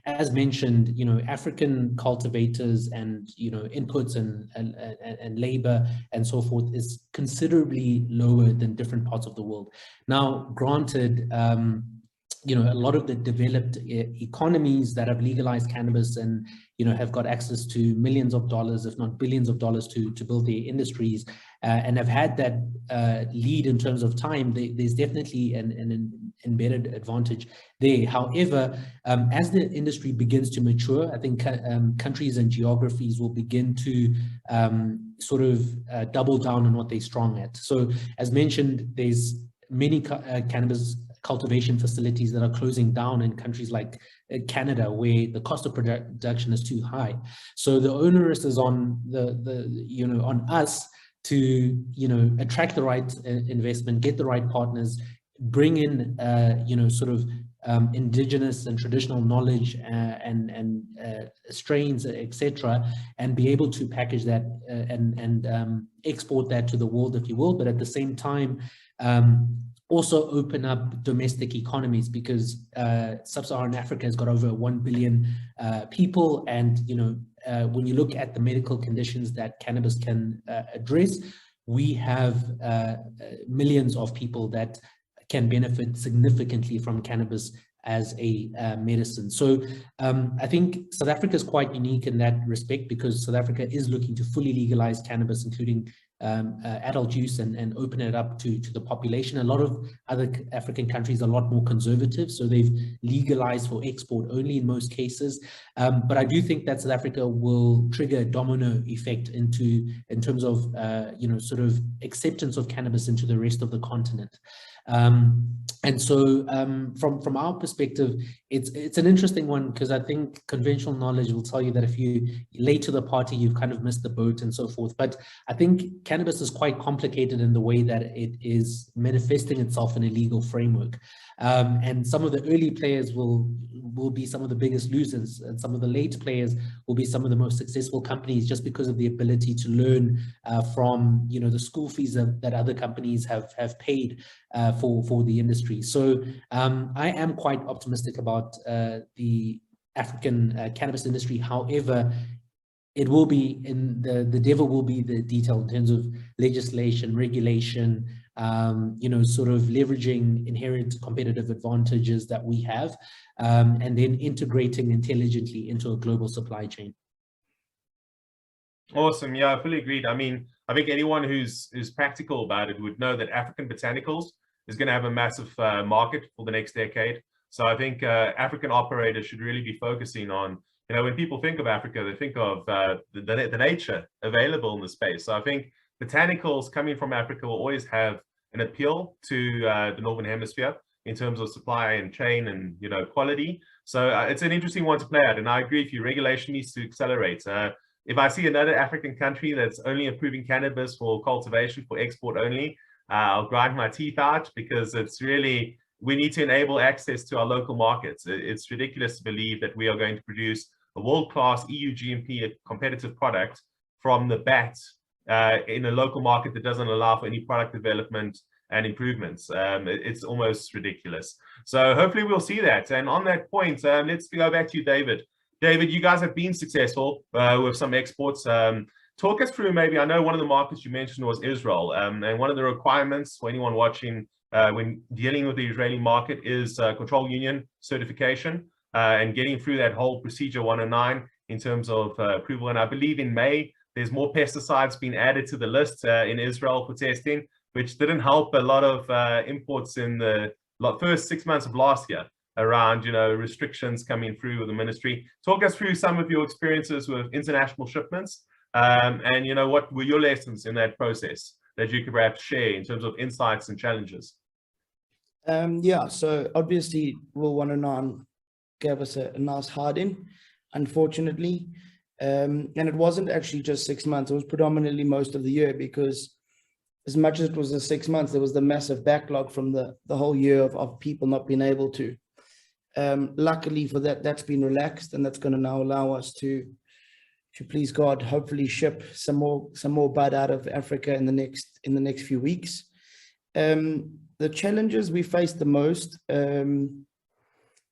As mentioned, African cultivators and inputs and labor and so forth is considerably lower than different parts of the world. Now, granted, a lot of the developed economies that have legalized cannabis and have got access to millions of dollars, if not billions of dollars, to build their industries and have had that lead in terms of time, there's definitely an embedded advantage there. However, as the industry begins to mature, I think countries and geographies will begin to sort of double down on what they're strong at. So as mentioned, there's many cannabis cultivation facilities that are closing down in countries like Canada, where the cost of production is too high. So the onus is on on us to attract the right investment, get the right partners, bring in sort of indigenous and traditional knowledge and strains, etc., and be able to package that and export that to the world, if you will. But at the same time, also open up domestic economies, because sub-Saharan Africa has got over 1 billion people, and when you look at the medical conditions that cannabis can address, we have millions of people that can benefit significantly from cannabis as a medicine. So I think South Africa is quite unique in that respect, because South Africa is looking to fully legalize cannabis, including adult use, and open it up to the population. A lot of other African countries are a lot more conservative, so they've legalized for export only in most cases. But I do think that South Africa will trigger a domino effect in terms of sort of acceptance of cannabis into the rest of the continent. And so from our perspective, it's an interesting one, because I think conventional knowledge will tell you that if you're late to the party, you've kind of missed the boat and so forth. But I think cannabis is quite complicated in the way that it is manifesting itself in a legal framework. And some of the early players will be some of the biggest losers, and some of the late players will be some of the most successful companies, just because of the ability to learn from the school fees that other companies have paid for the industry. So I am quite optimistic about the African cannabis industry. However, it will be the devil will be the detail in terms of legislation, regulation, sort of leveraging inherent competitive advantages that we have, and then integrating intelligently into a global supply chain. Awesome. Yeah, I fully agreed. I mean, I think anyone who's practical about it would know that African botanicals is going to have a massive market for the next decade. So I think African operators should really be focusing on, when people think of Africa, they think of the nature available in the space. So I think botanicals coming from Africa will always have an appeal to the Northern Hemisphere in terms of supply and chain and quality. So it's an interesting one to play out. And I agree with you, regulation needs to accelerate. If I see another African country that's only approving cannabis for cultivation for export only, I'll grind my teeth out, because it's really, we need to enable access to our local markets. It's ridiculous to believe that we are going to produce a world-class EU GMP competitive product from the bat in a local market that doesn't allow for any product development and improvements. It's almost ridiculous. So hopefully we'll see that. And on that point, let's go back to you, David. David, you guys have been successful with some exports. Talk us through, maybe, I know one of the markets you mentioned was Israel, and one of the requirements for anyone watching when dealing with the Israeli market is control union certification and getting through that whole procedure 109 in terms of approval. And I believe in May, there's more pesticides being added to the list in Israel for testing, which didn't help a lot of imports in the first 6 months of last year. around, restrictions coming through with the ministry. Talk us through some of your experiences with international shipments, and what were your lessons in that process that you could perhaps share in terms of insights and challenges? Yeah, so obviously Will 109 gave us a nice hard in, unfortunately. And it wasn't actually just 6 months, it was predominantly most of the year, because as much as it was the 6 months, there was the massive backlog from the whole year of people not being able to. Luckily for that, that's been relaxed, and that's going to now allow us to please God, hopefully ship some more bud out of Africa in the next few weeks. The challenges we faced the most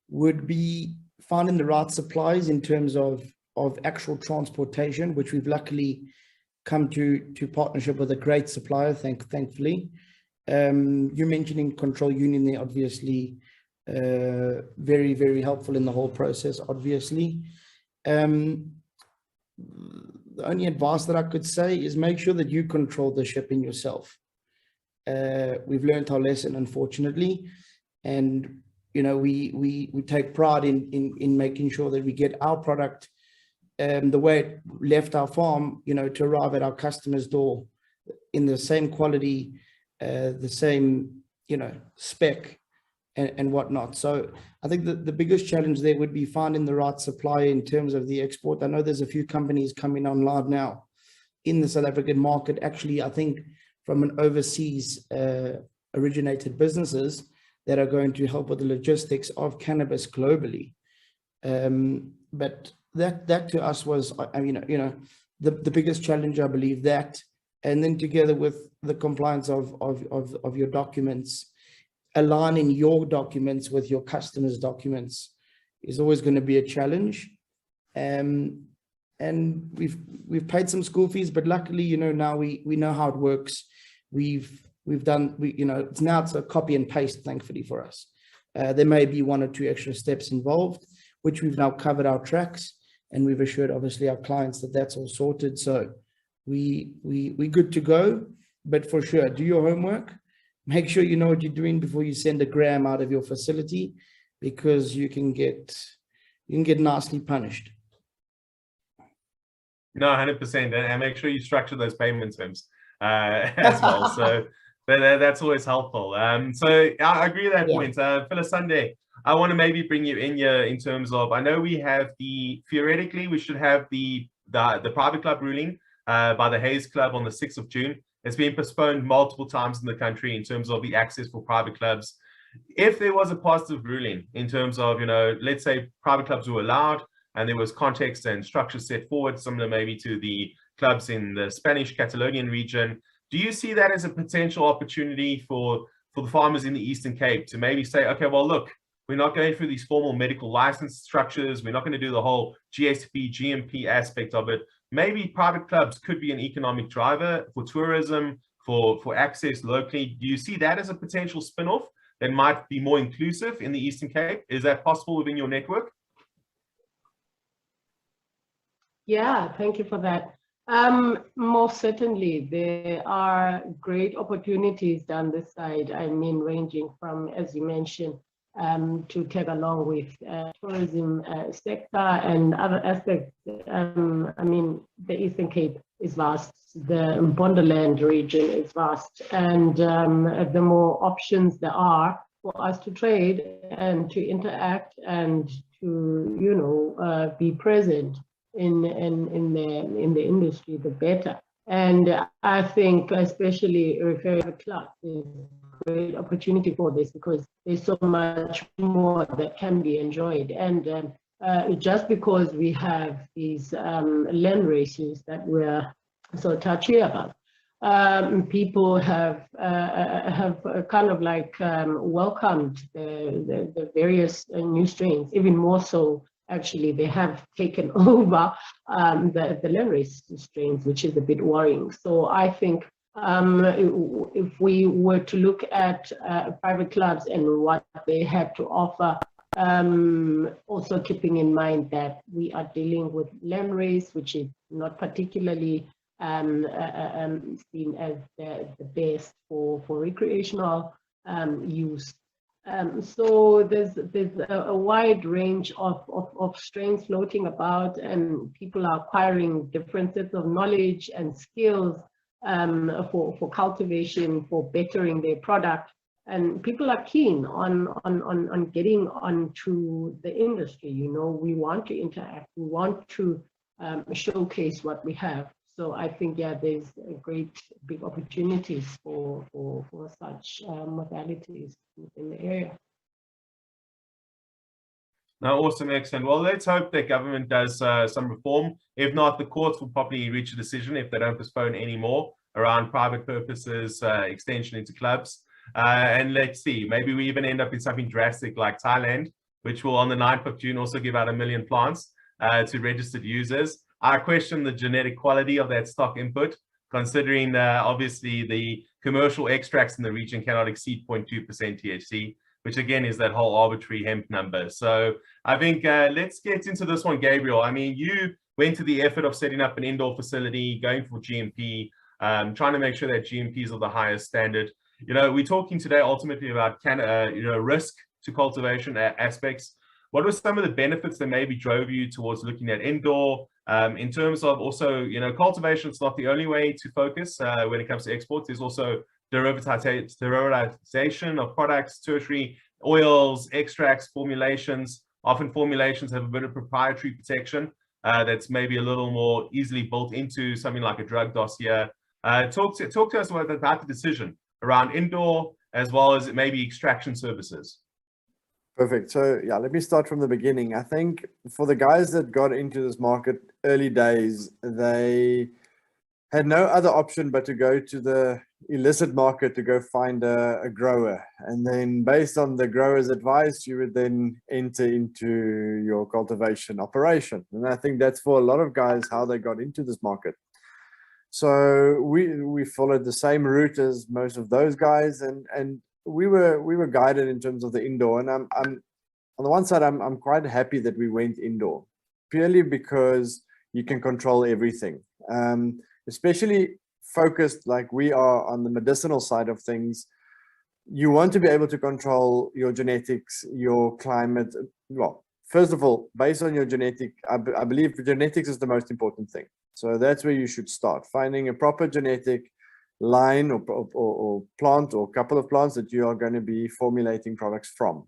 would be finding the right supplies in terms of actual transportation, which we've luckily come to partnership with a great supplier, thankfully. You're mentioning Control Union there, obviously, very, very helpful in the whole process, obviously. The only advice that I could say is make sure that you control the shipping yourself. We've learned our lesson, unfortunately, and we take pride in making sure that we get our product the way it left our farm, to arrive at our customer's door in the same quality, the same, spec and whatnot. So I think the biggest challenge there would be finding the right supplier in terms of the export. I know there's a few companies coming on live now in the South African market. Actually, I think from an overseas originated businesses that are going to help with the logistics of cannabis globally. But that to us was, the biggest challenge, I believe, that, and then together with the compliance of your documents, aligning your documents with your customers' documents is always going to be a challenge. And we've paid some school fees, but luckily, now we know how it works. It's a copy and paste, thankfully for us. There may be 1 or 2 extra steps involved, which we've now covered our tracks, and we've assured obviously our clients that that's all sorted. So we're good to go, but for sure, do your homework. Make sure you know what you're doing before you send a gram out of your facility, because you can get nicely punished. No, 100%, and make sure you structure those payment terms as well. So that's always helpful. So I agree with that point. Phyllis Sunday, I want to maybe bring you in here in terms of, I know we have theoretically we should have the private club ruling by the Hayes Club on the 6th of June. It's been postponed multiple times in the country in terms of the access for private clubs. If there was a positive ruling in terms of, let's say private clubs were allowed and there was context and structure set forward, similar maybe to the clubs in the Spanish Catalonian region, do you see that as a potential opportunity for the farmers in the Eastern Cape to maybe say, okay, well, look, we're not going through these formal medical license structures. We're not going to do the whole GSP, GMP aspect of it. Maybe private clubs could be an economic driver for tourism, for access locally. Do you see that as a potential spin-off that might be more inclusive in the Eastern Cape? Is that possible within your network? Yeah, thank you for that. Most certainly, there are great opportunities down this side. I mean, ranging from, as you mentioned, to tag along with tourism sector and other aspects. I mean, the Eastern Cape is vast, the Bonderland region is vast, and the more options there are for us to trade and to interact and to, be present in the industry, the better. And I think, especially referring to clubs, is a great opportunity for this, because there's so much more that can be enjoyed. And just because we have these land races that we're so touchy about, people have kind of like welcomed the various new strains, even more so. Actually, they have taken over the land race strains, which is a bit worrying. So I think if we were to look at private clubs and what they had to offer, also keeping in mind that we are dealing with land race, which is not particularly seen as the best for recreational use. So there's a wide range of strains floating about, and people are acquiring different sets of knowledge and skills for cultivation, for bettering their product. And people are keen on getting onto the industry. You know, we want to interact, we want to showcase what we have. So I think, yeah, there's a great big opportunities for such modalities in the area. No, awesome, excellent. Well, let's hope that government does some reform. If not, the courts will probably reach a decision if they don't postpone any more around private purposes, extension into clubs. And let's see, maybe we even end up in something drastic like Thailand, which will on the 9th of June also give out 1 million plants to registered users. I question the genetic quality of that stock input, considering obviously the commercial extracts in the region cannot exceed 0.2% THC, which again is that whole arbitrary hemp number. So I think let's get into this one, Gabriel. I mean, you went to the effort of setting up an indoor facility, going for GMP, trying to make sure that GMP is of the highest standard. You know, we're talking today ultimately about risk to cultivation aspects. What were some of the benefits that maybe drove you towards looking at indoor? In terms of also, you know, cultivation is not the only way to focus when it comes to exports. There's also derivatization of products, tertiary oils, extracts, formulations. Often formulations have a bit of proprietary protection that's maybe a little more easily built into something like a drug dossier. Talk to us about the decision around indoor as well as maybe extraction services. Perfect. So yeah, let me start from the beginning. I think for the guys that got into this market early days, they had no other option but to go to the illicit market to go find a grower. And then based on the grower's advice, you would then enter into your cultivation operation. And I think that's for a lot of guys how they got into this market. So we followed the same route as most of those guys, and we were guided in terms of the indoor. And I'm on the one side, I'm quite happy that we went indoor, purely because you can control everything, especially focused like we are on the medicinal side of things. You want to be able to control your genetics, your climate. Well, first of all, based on your genetic, I believe genetics is the most important thing. So that's where you should start, finding a proper genetic line or plant or couple of plants that you are going to be formulating products from.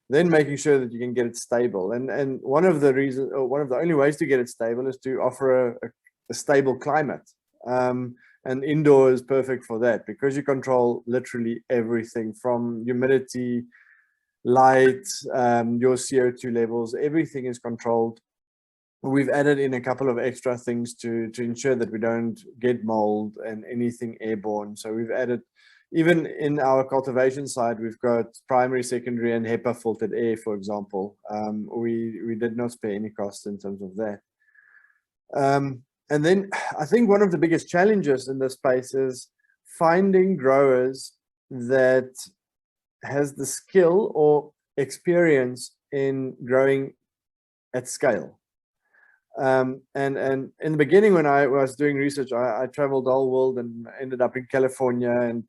Then making sure that you can get it stable. And one of the reasons, or one of the only ways to get it stable is to offer a stable climate. And indoor is perfect for that because you control literally everything from humidity, light, your CO2 levels, everything is controlled. We've added in a couple of extra things to ensure that we don't get mold and anything airborne. So we've added, even in our cultivation side, we've got primary, secondary, and HEPA filtered air, for example. We did not spare any costs in terms of that. And then I think one of the biggest challenges in this space is finding growers that has the skill or experience in growing at scale. And in the beginning, when I was doing research, I traveled the whole world and ended up in California and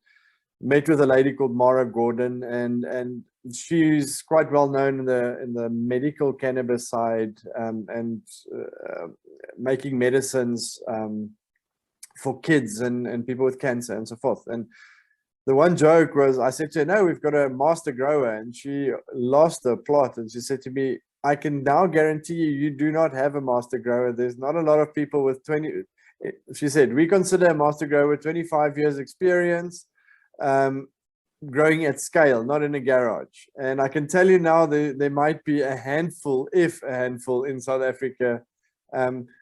met with a lady called Mara Gordon, and she's quite well known in the medical cannabis side, and making medicines for kids and people with cancer and so forth. And the one joke was, I said to her, no, we've got a master grower, and she lost her plot, and she said to me, I can now guarantee you, you do not have a master grower. There's not a lot of people with 20. She said, we consider a master grower with 25 years experience, growing at scale, not in a garage. And I can tell you now, there might be a handful, if a handful, in South Africa.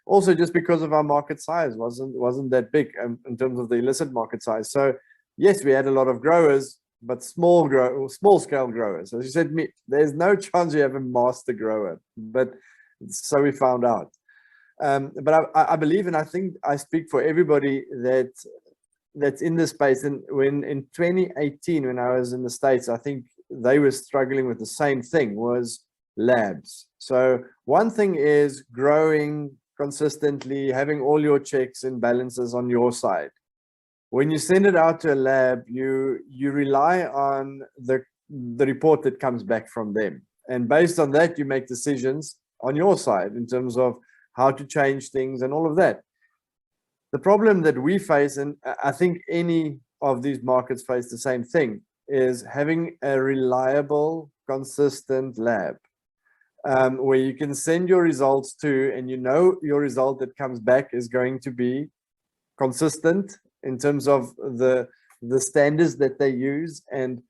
Also, just because of our market size wasn't that big in terms of the illicit market size. So yes, we had a lot of growers, but small scale growers. As you said, there's no chance you have a master grower, but so we found out. But I believe, and I think I speak for everybody that's in this space. And when in 2018, when I was in the States, I think they were struggling with the same thing, was labs. So one thing is growing consistently, having all your checks and balances on your side. When you send it out to a lab, you rely on the the report that comes back from them. And based on that, you make decisions on your side in terms of how to change things and all of that. The problem that we face, and I think any of these markets face the same thing, is having a reliable, consistent lab where you can send your results to, and you know your result that comes back is going to be consistent in terms of the standards that they use, and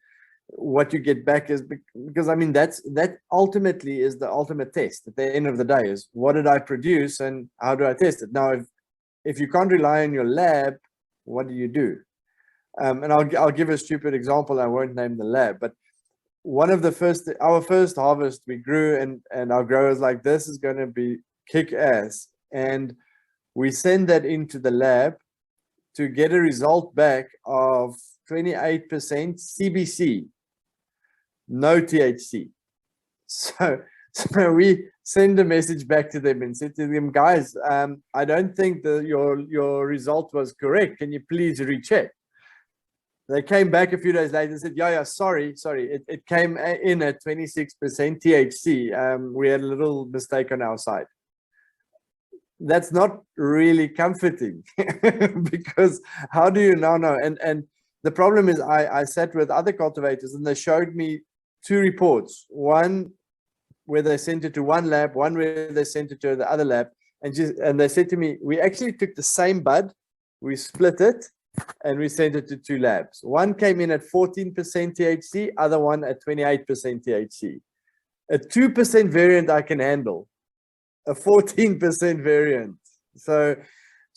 what you get back is, because I mean that ultimately is the ultimate test at the end of the day, is what did I produce and how do I test it. Now if you can't rely on your lab, what do you do? And I'll give a stupid example. I won't name the lab, but our first harvest we grew, and our growers like, this is going to be kick ass, and we send that into the lab to get a result back of 28% CBC, no THC. So we send a message back to them and said to them, guys, I don't think that your result was correct. Can you please recheck? They came back a few days later and said, yeah, sorry. It came in at 26% THC. We had a little mistake on our side. That's not really comforting because how do you now know? And the problem is I sat with other cultivators and they showed me two reports, one where they sent it to one lab, one where they sent it to the other lab, and they said to me, we actually took the same bud, we split it, and we sent it to two labs. One came in at 14% THC, other one at 28% THC. A 2% variant I can handle, a 14% variant. So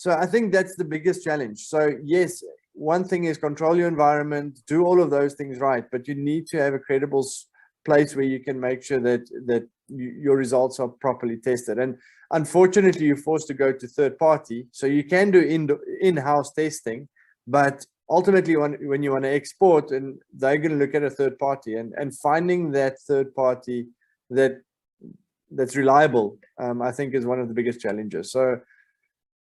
I think that's the biggest challenge. So yes, one thing is control your environment, do all of those things right, but you need to have a credible place where you can make sure that your results are properly tested. And unfortunately, you're forced to go to third party. So you can do in-house testing, but ultimately when you want to export, and they're going to look at a third party, and finding that third party that's reliable, I think is one of the biggest challenges. So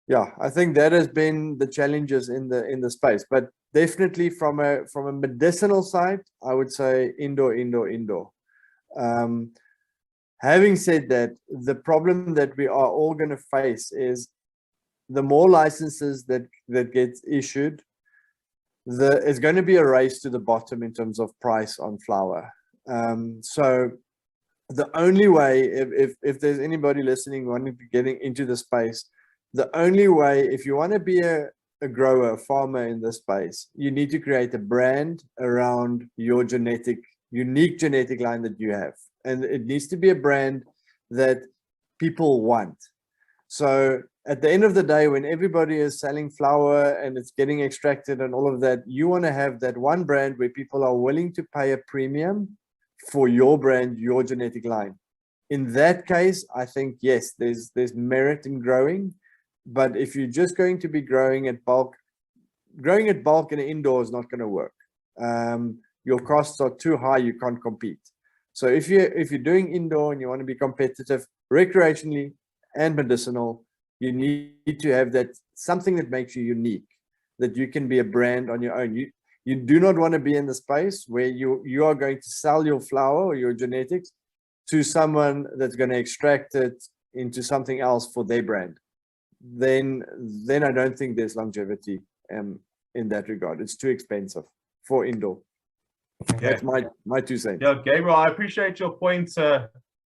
yeah, I think that has been the challenges in the space, but definitely from a medicinal side, I would say indoor. Having said that, the problem that we are all going to face is the more licenses that gets issued, it's going to be a race to the bottom in terms of price on flower. So the only way, if there's anybody listening wanting to get into the space, the only way, if you want to be a grower, a farmer in this space, you need to create a brand around your unique genetic line that you have. And it needs to be a brand that people want. So at the end of the day, when everybody is selling flower and it's getting extracted and all of that, you want to have that one brand where people are willing to pay a premium for your brand, your genetic line. In that case, I think, yes, there's merit in growing. But if you're just going to be growing at bulk in an indoor is not going to work. Your costs are too high, you can't compete. So if you're doing indoor and you want to be competitive recreationally and medicinal, you need to have that something that makes you unique, that you can be a brand on your own. You do not want to be in the space where you are going to sell your flower or your genetics to someone that's going to extract it into something else for their brand. Then I don't think there's longevity in that regard. It's too expensive for indoor. Okay. That's my 2 cents. Yeah, Gabriel, I appreciate your point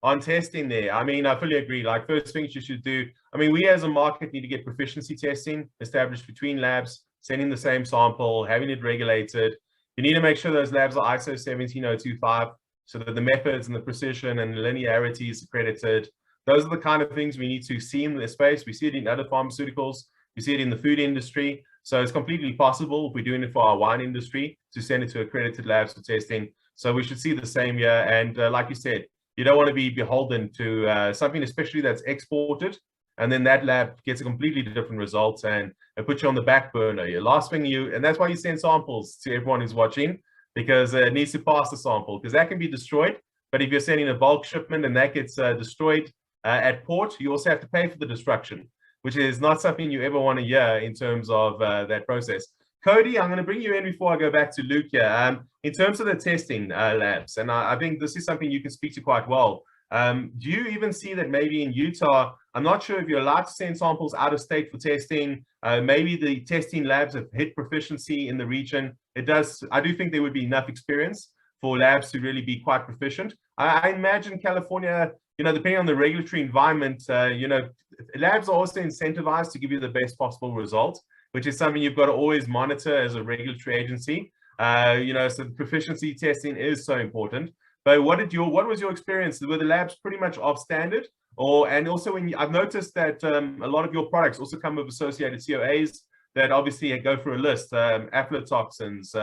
on testing there. I mean, I fully agree. Like, first things you should do, I mean, we as a market need to get proficiency testing established between labs, sending the same sample, having it regulated. You need to make sure those labs are ISO 17025 so that the methods and the precision and linearity is accredited. Those are the kind of things we need to see in this space. We see it in other pharmaceuticals. We see it in the food industry. So it's completely possible, if we're doing it for our wine industry, to send it to accredited labs for testing. So we should see the same here. And like you said, you don't want to be beholden to something, especially that's exported, and then that lab gets a completely different result and it puts you on the back burner. Your last thing and that's why you send samples to everyone who's watching, because it needs to pass the sample, because that can be destroyed. But if you're sending a bulk shipment and that gets destroyed at port, you also have to pay for the destruction, which is not something you ever want to hear in terms of that process. Cody, I'm going to bring you in before I go back to Luke here. In terms of the testing labs, and I think this is something you can speak to quite well. Do you even see that maybe in Utah, I'm not sure if you're allowed to send samples out of state for testing. Maybe the testing labs have hit proficiency in the region. I do think there would be enough experience for labs to really be quite proficient. I imagine California, depending on the regulatory environment, labs are also incentivized to give you the best possible result, which is something you've got to always monitor as a regulatory agency. So proficiency testing is so important. But what was your experience? Were the labs pretty much off standard? And also I've noticed that a lot of your products also come with associated COAs that obviously go through a list, aflatoxins,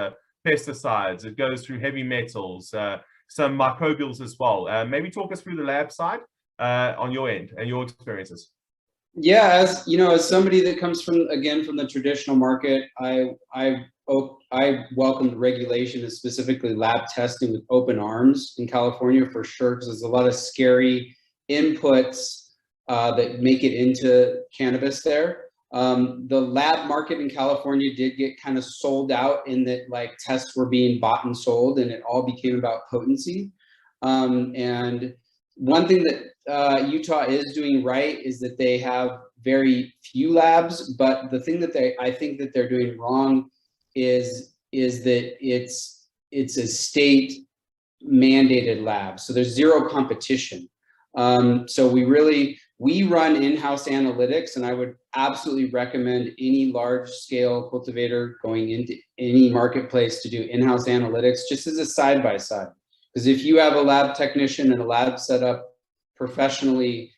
pesticides, it goes through heavy metals, some microbials as well. Maybe talk us through the lab side on your end and your experiences. Yeah, as somebody that comes from the traditional market, I welcome the regulation and specifically lab testing with open arms in California for sure, because there's a lot of scary inputs that make it into cannabis there. The lab market in California did get kind of sold out in that like tests were being bought and sold, and it all became about potency. And one thing that Utah is doing right is that they have very few labs, but the thing that I think that they're doing wrong is that it's a state mandated lab, so there's zero competition. So we run in-house analytics, and I would absolutely recommend any large-scale cultivator going into any marketplace to do in-house analytics just as a side-by-side. Because if you have a lab technician and a lab set up professionally,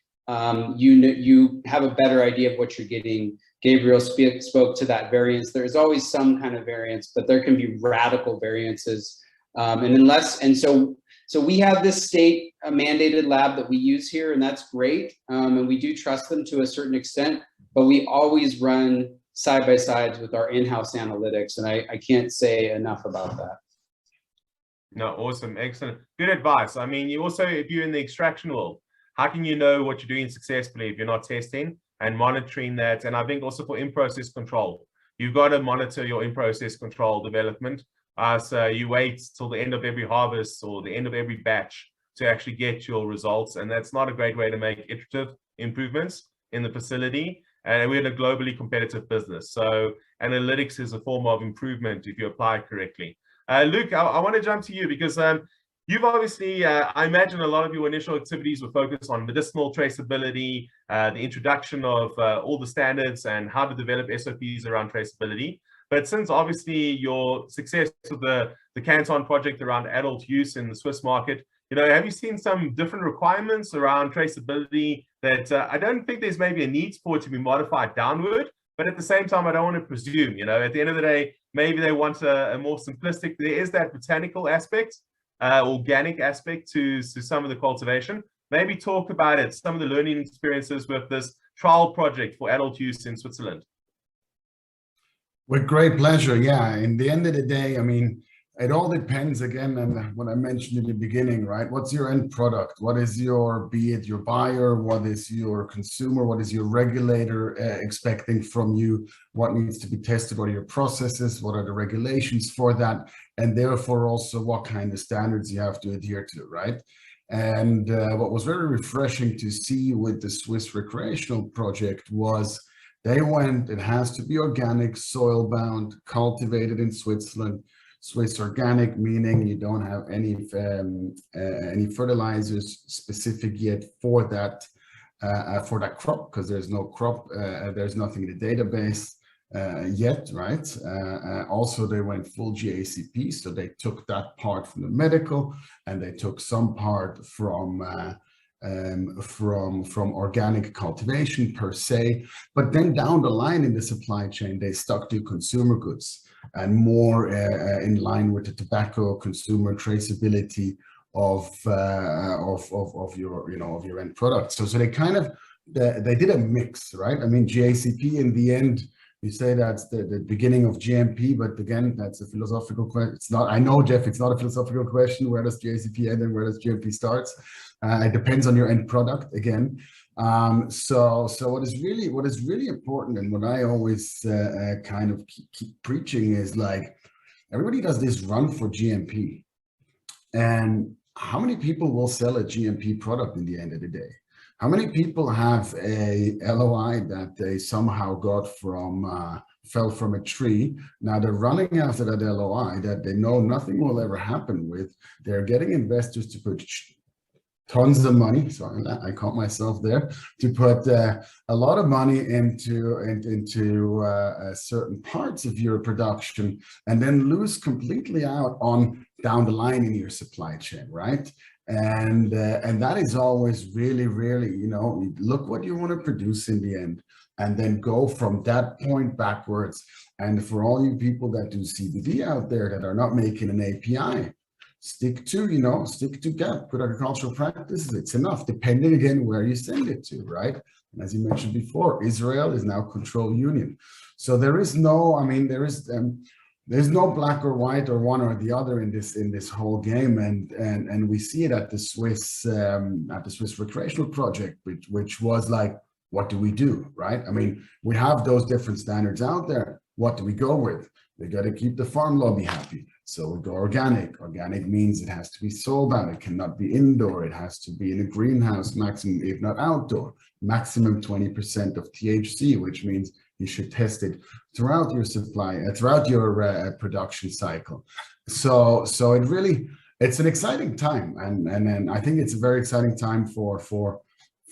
you have a better idea of what you're getting. Gabriel spoke to that variance. There's always some kind of variance, but there can be radical variances. So we have this state mandated lab that we use here, and that's great. And we do trust them to a certain extent, but we always run side by sides with our in-house analytics. And I can't say enough about that. No, awesome. Excellent. Good advice. I mean, if you're in the extraction world, how can you know what you're doing successfully if you're not testing and monitoring that? And I think also for in-process control, you've got to monitor your in-process control development. So you wait till the end of every harvest or the end of every batch to actually get your results. And that's not a great way to make iterative improvements in the facility. And we're in a globally competitive business. So analytics is a form of improvement if you apply it correctly. Luke, I want to jump to you because you've obviously, I imagine a lot of your initial activities were focused on medicinal traceability, the introduction of all the standards and how to develop SOPs around traceability. But since obviously your success with the Canton project around adult use in the Swiss market, have you seen some different requirements around traceability that I don't think there's maybe a need for it to be modified downward, but at the same time, I don't want to presume, at the end of the day, maybe they want a more simplistic, there is that botanical aspect, organic aspect to some of the cultivation. Maybe talk about it, some of the learning experiences with this trial project for adult use in Switzerland. With great pleasure. Yeah. In the end of the day, I mean, it all depends again on what I mentioned in the beginning, right? What's your end product? What is be it your buyer? What is your consumer? What is your regulator expecting from you? What needs to be tested? What are your processes? What are the regulations for that? And therefore also what kind of standards you have to adhere to, right? And what was very refreshing to see with the Swiss recreational project was they went, it has to be organic, soil bound, cultivated in Switzerland. Swiss organic, meaning you don't have any fertilizers specific yet for that crop, because there's no crop, there's nothing in the database yet, right? Also, they went full GACP, so they took that part from the medical, and they took some part from organic cultivation per se, but then down the line in the supply chain, they stuck to consumer goods and more in line with the tobacco consumer traceability of your end product. So they kind of they did a mix, right? I mean, GACP in the end, you say that's the beginning of GMP, but again, that's a philosophical question. It's not. I know, Jeff. It's not a philosophical question. Where does GACP end and where does GMP starts? It depends on your end product again. So what is really important, and what I always kind of keep preaching is like, everybody does this run for GMP, and how many people will sell a GMP product in the end of the day? How many people have a LOI that they somehow got from fell from a tree? Now they're running after that LOI that they know nothing will ever happen with. They're getting investors to put tons of money, sorry, I caught myself there, to put a lot of money into certain parts of your production, and then lose completely out on down the line in your supply chain, right? And that is always really, you know, look what you want to produce in the end, and then go from that point backwards. And for all you people that do CBD out there that are not making an API, stick to GAP, good agricultural practices. It's enough, depending again where you send it to, right? And as you mentioned before, Israel is now control union. So there is no, I mean, there's no black or white or one or the other in this whole game, and we see it at the Swiss recreational project, which was like, what do we do, right? I mean, we have those different standards out there. What do we go with? We got to keep the farm lobby happy. So we go organic. Organic means it has to be sold out. It cannot be indoor. It has to be in a greenhouse, maximum, if not outdoor, maximum 20% of THC, which means you should test it throughout your supply, throughout your production cycle. So it really, it's an exciting time. And I think it's a very exciting time for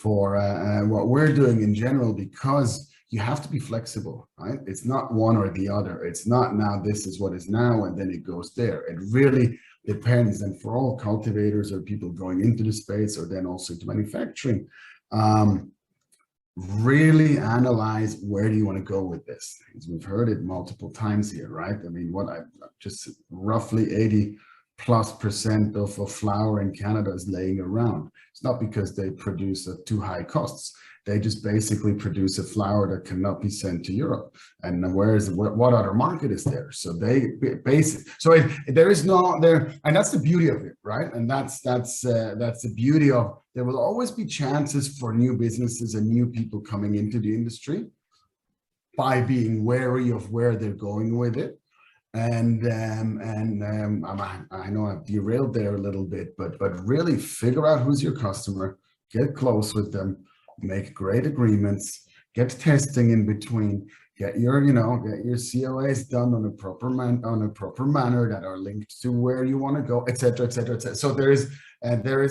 what we're doing in general, because you have to be flexible, right? It's not one or the other. It's not now this is what is now and then it goes there. It really depends. And for all cultivators or people going into the space or then also to manufacturing, really analyze where do you want to go with this? Because we've heard it multiple times here, right? I mean, just roughly 80+% of flower in Canada is laying around. It's not because they produce at too high costs. They just basically produce a flower that cannot be sent to Europe. And what other market is there? So there is no there, and that's the beauty of it, right? And that's the beauty of, there will always be chances for new businesses and new people coming into the industry by being wary of where they're going with it. And I know I've derailed there a little bit, but really figure out who's your customer, get close with them, make great agreements, get testing in between, get your COAs done on a proper manner that are linked to where you want to go, etc., etc., etc. So there is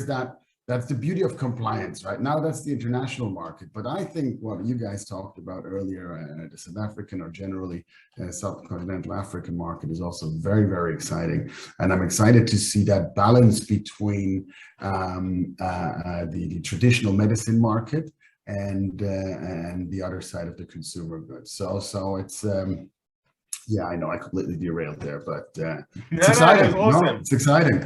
that. That's the beauty of compliance, right? Now that's the international market. But I think what you guys talked about earlier, the South African or generally subcontinental African market is also very, very exciting. And I'm excited to see that balance between the traditional medicine market and the other side of the consumer goods. So it's, yeah, I know I completely derailed there, but it's exciting. No, awesome. No, it's exciting.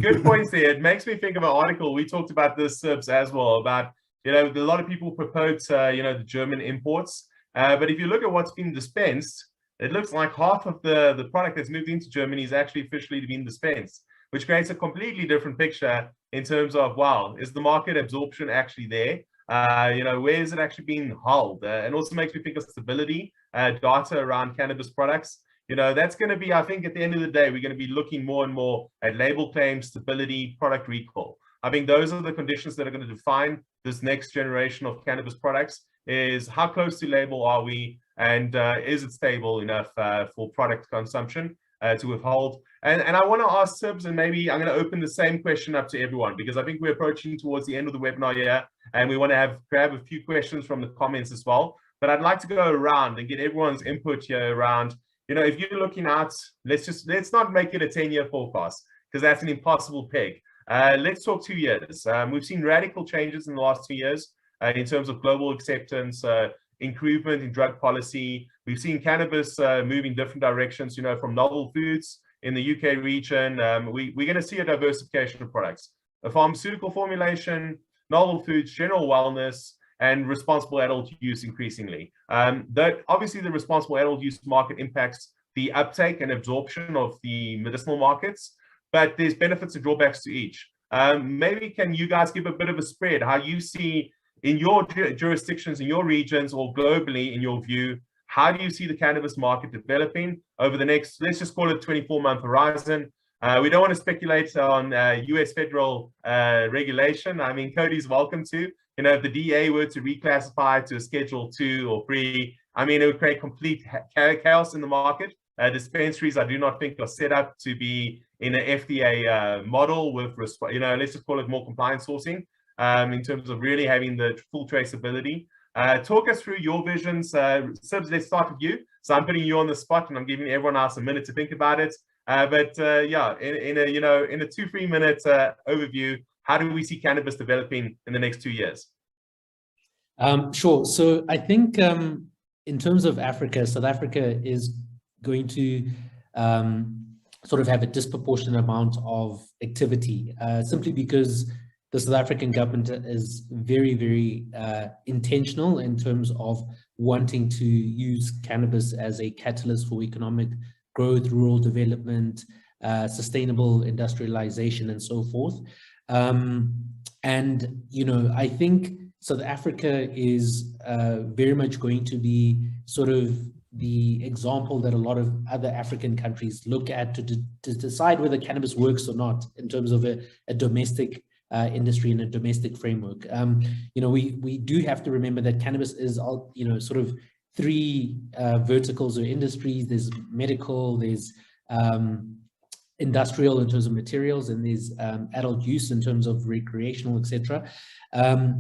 Good points there. It makes me think of an article. We talked about this, Sibs, as well, about, a lot of people promote, the German imports. But if you look at what's been dispensed, it looks like half of the product that's moved into Germany is actually officially being dispensed, which creates a completely different picture in terms of, wow, is the market absorption actually there? Where is it actually being held? And also makes me think of stability, data around cannabis products. That's going to be, I think at the end of the day, we're going to be looking more and more at label claims, stability, product recall. I think those are the conditions that are going to define this next generation of cannabis products, is how close to label are we, and is it stable enough for product consumption to withhold. And I want to ask Sibs, and maybe I'm going to open the same question up to everyone, because I think we're approaching towards the end of the webinar here, and we want to grab a few questions from the comments as well. But I'd like to go around and get everyone's input here around, if you're looking at, let's not make it a 10-year forecast, because that's an impossible peg. Let's talk 2 years. We've seen radical changes in the last 2 years in terms of global acceptance, improvement in drug policy. We've seen cannabis move in different directions, from novel foods in the UK region. We're going to see a diversification of products, a pharmaceutical formulation, novel foods, general wellness, and responsible adult use increasingly. That obviously the responsible adult use market impacts the uptake and absorption of the medicinal markets, but there's benefits and drawbacks to each. Maybe can you guys give a bit of a spread, how you see in your jurisdictions, in your regions, or globally, in your view, how do you see the cannabis market developing over the next, let's just call it 24-month horizon? We don't want to speculate on US federal regulation. I mean, Cody's welcome to. You know, if the DA were to reclassify to a Schedule 2 or 3, I mean, it would create complete chaos in the market. Dispensaries, I do not think, are set up to be in an FDA model with, you know, let's just call it more compliance sourcing in terms of really having the full traceability. Talk us through your visions. Sibs, let's start with you. So I'm putting you on the spot, and I'm giving everyone else a minute to think about it. Yeah, in a 2-3 minute overview, how do we see cannabis developing in the next 2 years? Sure. So I think in terms of Africa, South Africa is going to sort of have a disproportionate amount of activity, simply because the South African government is very, very intentional in terms of wanting to use cannabis as a catalyst for economic growth, rural development, sustainable industrialization, and so forth. And, you know, I think South Africa is very much going to be sort of the example that a lot of other African countries look at to decide whether cannabis works or not in terms of a domestic industry and a domestic framework. You know, we do have to remember that cannabis is, you know, sort of three verticals or industries. There's medical, there's industrial in terms of materials, and there's adult use in terms of recreational, etc.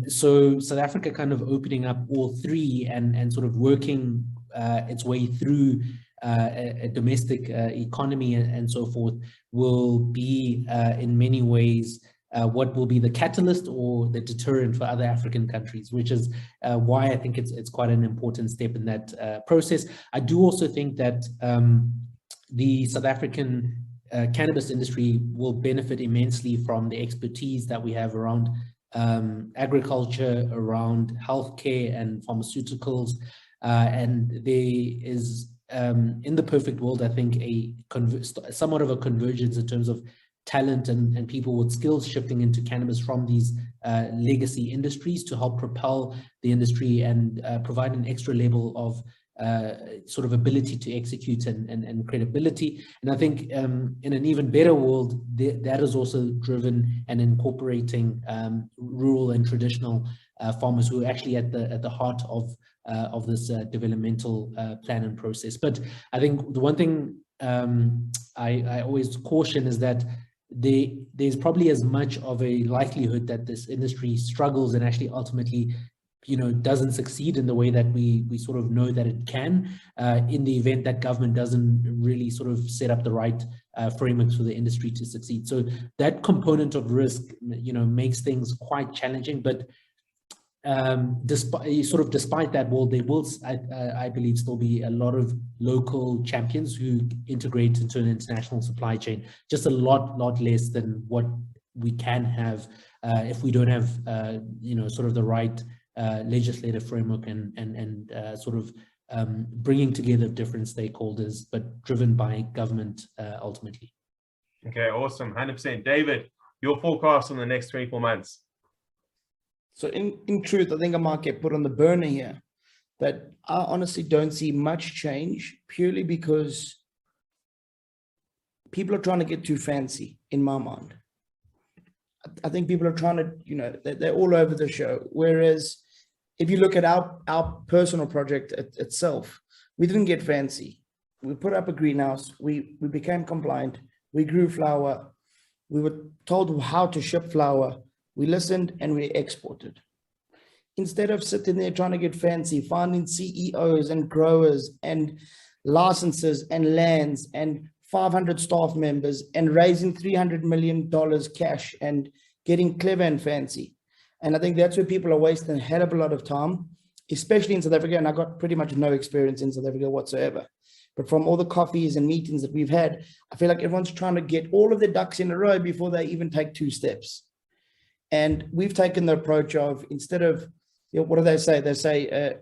So South Africa kind of opening up all three and sort of working its way through a domestic economy and so forth will be in many ways what will be the catalyst or the deterrent for other African countries, which is why I think it's quite an important step in that process. I do also think that the South African cannabis industry will benefit immensely from the expertise that we have around agriculture, around healthcare and pharmaceuticals. And there is, in the perfect world, I think somewhat of a convergence in terms of talent and people with skills shifting into cannabis from these legacy industries to help propel the industry and provide an extra level of sort of ability to execute and credibility. And I think in an even better world, that is also driven and incorporating rural and traditional farmers who are actually at the heart of this developmental plan and process. But I think the one thing I always caution is that there's probably as much of a likelihood that this industry struggles and actually ultimately, you know, doesn't succeed in the way that we sort of know that it can, in the event that government doesn't really sort of set up the right frameworks for the industry to succeed. So that component of risk, you know, makes things quite challenging. But despite that, well, there will, I believe, still be a lot of local champions who integrate into an international supply chain, just a lot less than what we can have if we don't have, you know, sort of the right legislative framework and sort of bringing together different stakeholders, but driven by government ultimately. Okay, awesome, 100%. David, your forecast on the next 24 months? So in truth, I think I might get put on the burner here, that I honestly don't see much change, purely because people are trying to get too fancy in my mind. I think people are trying to, you know, they're all over the show. Whereas if you look at our personal project itself, we didn't get fancy. We put up a greenhouse, we became compliant, we grew flower, we were told how to ship flower, we listened and we exported. Instead of sitting there trying to get fancy, finding CEOs and growers and licenses and lands and 500 staff members and raising $300 million cash and getting clever and fancy. And I think that's where people are wasting a hell of a lot of time, especially in South Africa. And I got pretty much no experience in South Africa whatsoever. But from all the coffees and meetings that we've had, I feel like everyone's trying to get all of their ducks in a row before they even take 2 steps. And we've taken the approach of, instead of, you know, what do they say? They say,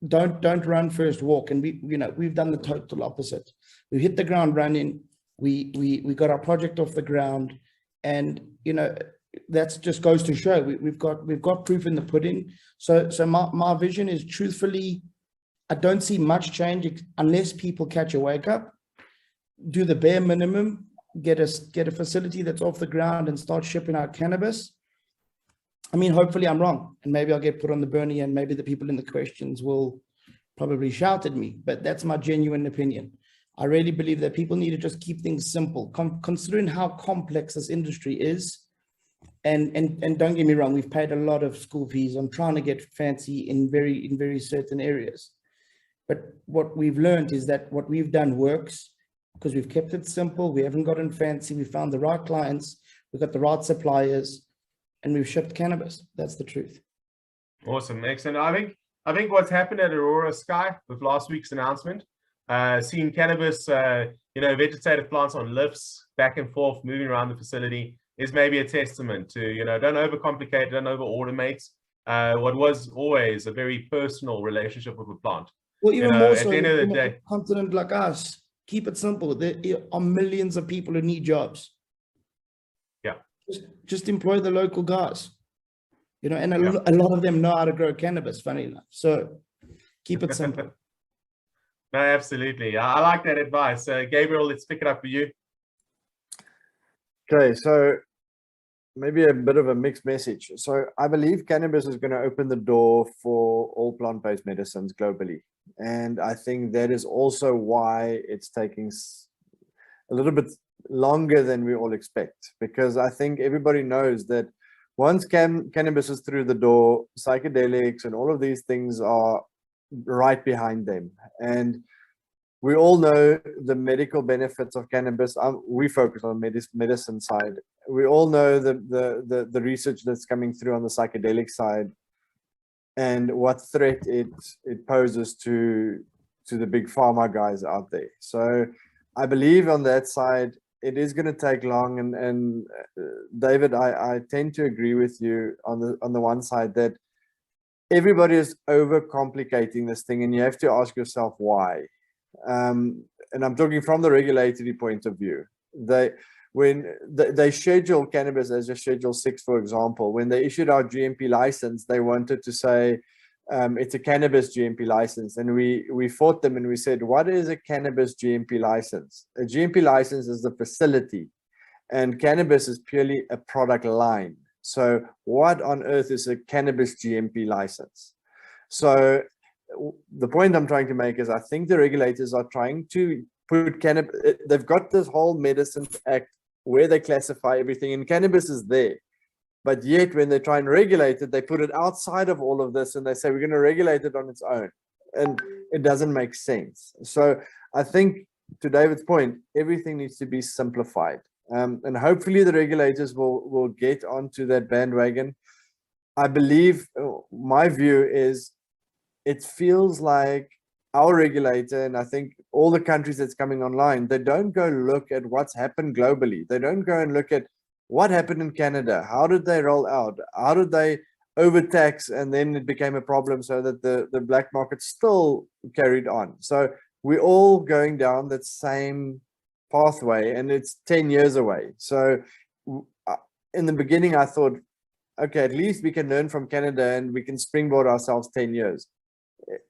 don't run, first walk. And we've done the total opposite. We hit the ground running. We got our project off the ground, and, you know, That just goes to show we've got proof in the pudding. So my vision is, truthfully, I don't see much change unless people catch a wake up, do the bare minimum, get a facility that's off the ground and start shipping out cannabis. I mean, hopefully I'm wrong, and maybe I'll get put on the Bernie, and maybe the people in the questions will probably shout at me, but that's my genuine opinion. I really believe that people need to just keep things simple, considering how complex this industry is. And don't get me wrong, we've paid a lot of school fees on trying to get fancy in very certain areas. But what we've learned is that what we've done works because we've kept it simple. We haven't gotten fancy. We found the right clients. We've got the right suppliers, and we've shipped cannabis. That's the truth. Awesome, excellent. I think what's happened at Aurora Sky with last week's announcement, seeing cannabis, vegetative plants on lifts back and forth, moving around the facility, is maybe a testament to, don't overcomplicate, don't over automate what was always a very personal relationship with the plant. Well, even more so at the end of the day, a continent like us, keep it simple. There are millions of people who need jobs. Yeah. Just employ the local guys, and a lot of them know how to grow cannabis, funny enough. So keep it simple. No, absolutely. I like that advice. Gabriel, let's pick it up for you. Okay, so maybe a bit of a mixed message. So I believe cannabis is going to open the door for all plant-based medicines globally. And I think that is also why it's taking a little bit longer than we all expect, because I think everybody knows that once cannabis is through the door, psychedelics and all of these things are right behind them. And we all know the medical benefits of cannabis. We focus on medicine side. We all know the research that's coming through on the psychedelic side and what threat it poses to the big pharma guys out there. So I believe on that side, it is going to take long. And David, I tend to agree with you on the one side that everybody is overcomplicating this thing, and you have to ask yourself why. And I'm talking from the regulatory point of view. When they schedule cannabis as a Schedule 6, for example, when they issued our GMP license, they wanted to say it's a cannabis GMP license. And we fought them and we said, what is a cannabis GMP license? A GMP license is the facility, and cannabis is purely a product line. So what on earth is a cannabis GMP license? So the point I'm trying to make is I think the regulators are trying to put cannabis, they've got this whole Medicine Act where they classify everything, and cannabis is there. But yet when they try and regulate it, they put it outside of all of this and they say we're going to regulate it on its own. And it doesn't make sense. So I think, to David's point, everything needs to be simplified. And hopefully the regulators will get onto that bandwagon. I believe, my view is, it feels like our regulator, and I think all the countries that's coming online, they don't go look at what's happened globally. They don't go and look at what happened in Canada. How did they roll out? How did they overtax? And then it became a problem so that the black market still carried on. So we're all going down that same pathway, and it's 10 years away. So in the beginning, I thought, okay, at least we can learn from Canada and we can springboard ourselves 10 years.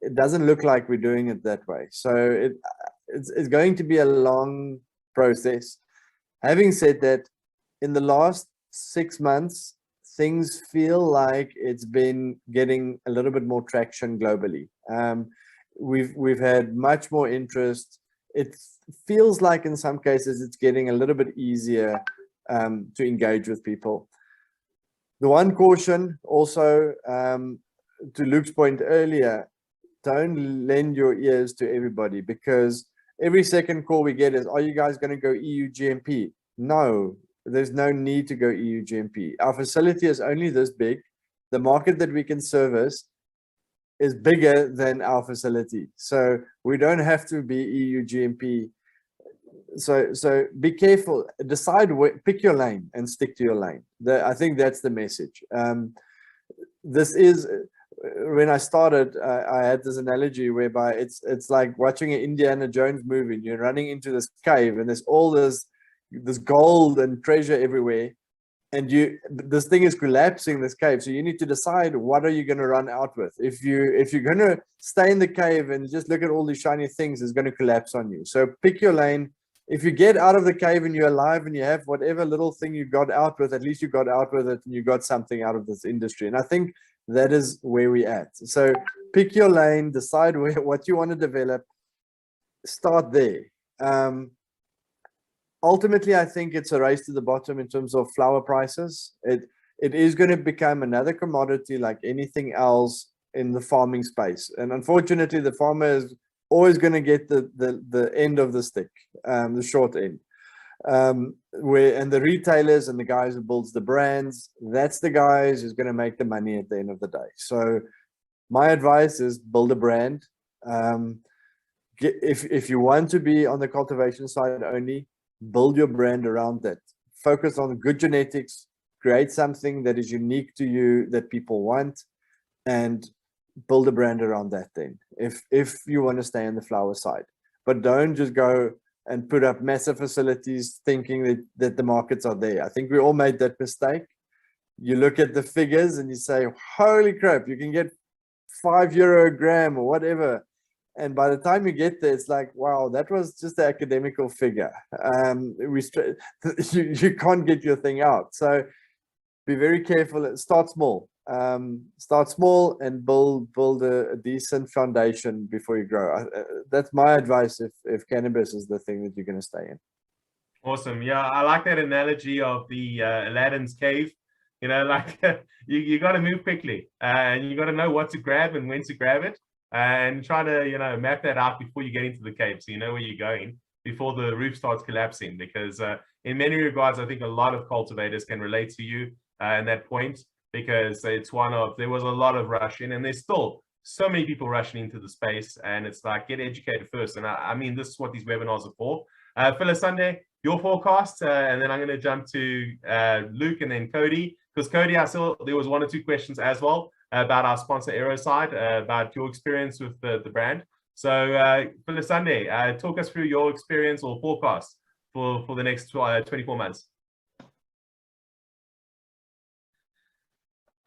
It doesn't look like we're doing it that way. So it's going to be a long process. Having said that, in the last 6 months, things feel like it's been getting a little bit more traction globally. We've had much more interest. It feels like in some cases it's getting a little bit easier to engage with people. The one caution also, to Luke's point earlier, don't lend your ears to everybody, because every second call we get is, are you guys going to go EU GMP? No, there's no need to go EU GMP. Our facility is only this big. The market that we can service is bigger than our facility. So we don't have to be EU GMP. So be careful, decide pick your lane and stick to your lane. I think that's the message. This is, when I started, I had this analogy whereby it's like watching an Indiana Jones movie. You're running into this cave and there's all this gold and treasure everywhere, and this thing is collapsing, this cave. So you need to decide, what are you going to run out with? If you're going to stay in the cave and just look at all these shiny things, it's going to collapse on you. So pick your lane. If you get out of the cave and you're alive and you have whatever little thing you got out with, at least you got out with it and you got something out of this industry. And I think that is where we're at. So pick your lane, decide what you want to develop, start there. Ultimately, I think it's a race to the bottom in terms of flower prices. It is going to become another commodity like anything else in the farming space. And unfortunately, the farmer is always going to get the end of the stick, the short end. And the retailers and the guys who builds the brands, that's the guys who's going to make the money at the end of the day. So my advice is build a brand. If you want to be on the cultivation side only, build your brand around that. Focus on good genetics, create something that is unique to you that people want, and build a brand around that then, if you want to stay on the flower side. But don't just go and put up massive facilities thinking that the markets are there. I think we all made that mistake. You look at the figures and you say, holy crap, you can get €5 a gram or whatever. And by the time you get there, it's like, wow, that was just the academical figure. You can't get your thing out. So be very careful. Start small. Start small and build a decent foundation before you grow. That's my advice if cannabis is the thing that you're going to stay in. Awesome. Yeah, I like that analogy of the Aladdin's cave. You know, like you got to move quickly, and you got to know what to grab and when to grab it, and try to, you know, map that out before you get into the cave, so you know where you're going before the roof starts collapsing. Because in many regards, I think a lot of cultivators can relate to you in that point, because it's there was a lot of rushing, and there's still so many people rushing into the space, and it's like, get educated first. And I mean, this is what these webinars are for. Phyllis, Sunday, your forecast, and then I'm going to jump to Luke and then Cody, because Cody, I saw there was 1 or 2 questions as well about our sponsor Aeroside, about your experience with the brand. So Phyllis, Sunday, talk us through your experience or forecast for the next 24 months.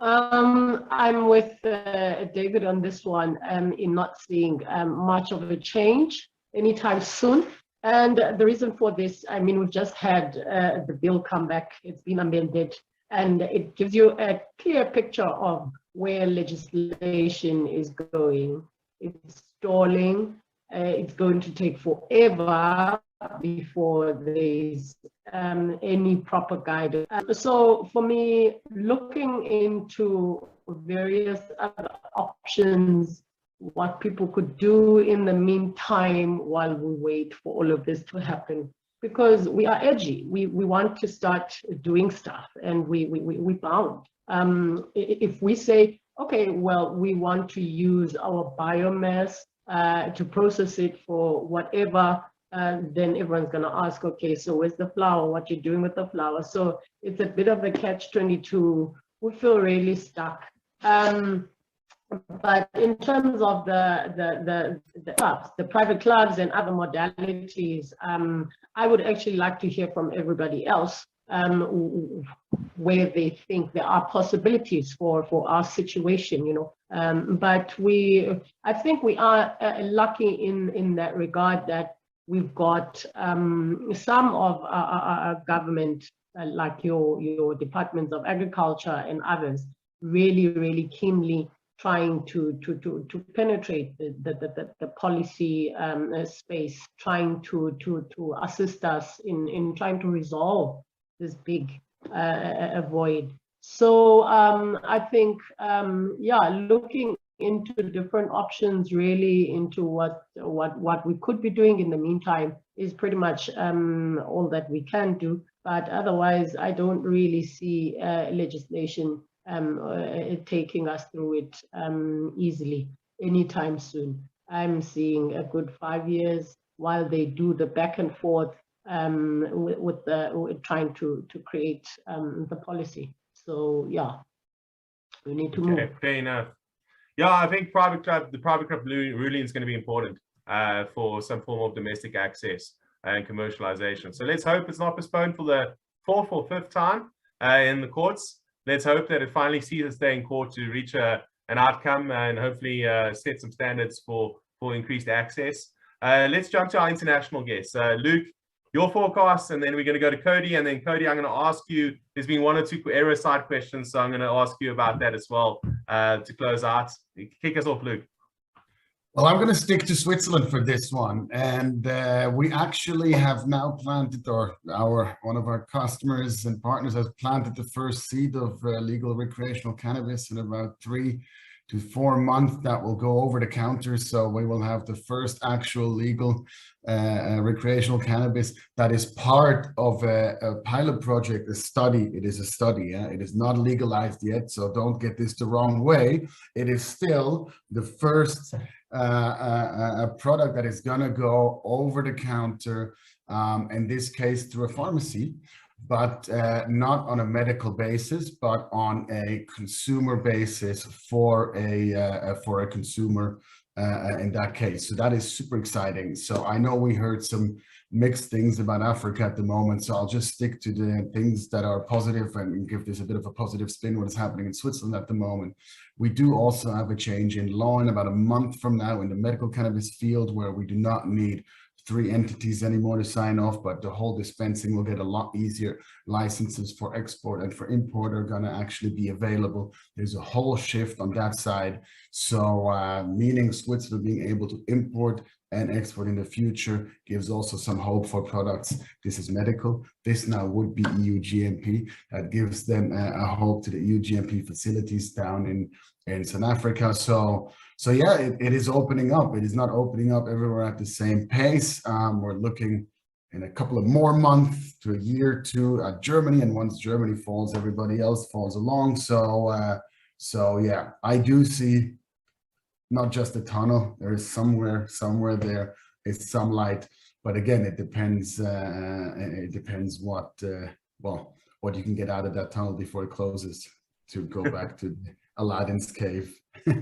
I'm with David on this one, in not seeing much of a change anytime soon. And the reason for this, I mean, we've just had the bill come back. It's been amended, and it gives you a clear picture of where legislation is going. It's stalling. It's going to take forever before there's any proper guidance. So for me, looking into various other options, what people could do in the meantime while we wait for all of this to happen, because we are edgy. We want to start doing stuff, and we bound. If we say, okay, well, we want to use our biomass to process it for whatever, then everyone's going to ask, okay, so where's the flower? What you doing with the flower? So it's a bit of a catch-22. We feel really stuck. But in terms of the clubs, the private clubs and other modalities, I would actually like to hear from everybody else where they think there are possibilities for our situation, you know. But I think we are lucky in that regard, that we've got some of our government, like your departments of agriculture and others, really keenly trying to penetrate the policy space, trying to assist us in trying to resolve this big void. So I think, yeah, looking into different options, really into what we could be doing in the meantime is pretty much all that we can do. But otherwise, I don't really see legislation taking us through it easily anytime soon. I'm seeing a good 5 years while they do the back and forth with trying to create the policy. So yeah, we need to move. Fair enough. Yeah, I think the private club ruling is going to be important for some form of domestic access and commercialization. So let's hope it's not postponed for the 4th or 5th time. in the courts. Let's hope that it finally sees its day in court to reach an outcome and hopefully set some standards for increased access. Let's jump to our international guests. Luke, your forecast, and then we're going to go to Cody. And then Cody, I'm going to ask you, there's been 1 or 2 aeroside questions, so I'm going to ask you about that as well to close out. Kick us off, Luke. Well, I'm going to stick to Switzerland for this one. And we actually have now planted, or one of our customers and partners has planted the first seed of legal recreational cannabis in about 3 to 4 months. That will go over the counter. So we will have the first actual legal recreational cannabis that is part of a pilot project, a study. It is a study. It is not legalized yet. So don't get this the wrong way. It is still the first a product that is going to go over the counter, in this case through a pharmacy, but not on a medical basis, but on a consumer basis for a consumer in that case. So that is super exciting. So I know we heard some mixed things about Africa at the moment, so I'll just stick to the things that are positive and give this a bit of a positive spin, what is happening in Switzerland at the moment. We do also have a change in law in about a month from now in the medical cannabis field, where we do not need 3 entities anymore to sign off, but the whole dispensing will get a lot easier. Licenses for export and for import are going to actually be available. There's a whole shift on that side. So meaning Switzerland being able to import and export in the future gives also some hope for products. This is medical. This now would be EU GMP. That gives them a hope to the EU GMP facilities down in South Africa. So yeah, it is opening up. It is not opening up everywhere at the same pace. We're looking in a couple of more months to a year or 2 at Germany, and once Germany falls, everybody else falls along. So yeah, I do see not just a tunnel. There is somewhere there is some light, but again, it depends. It depends what you can get out of that tunnel before it closes. To go back to Aladdin's cave. No,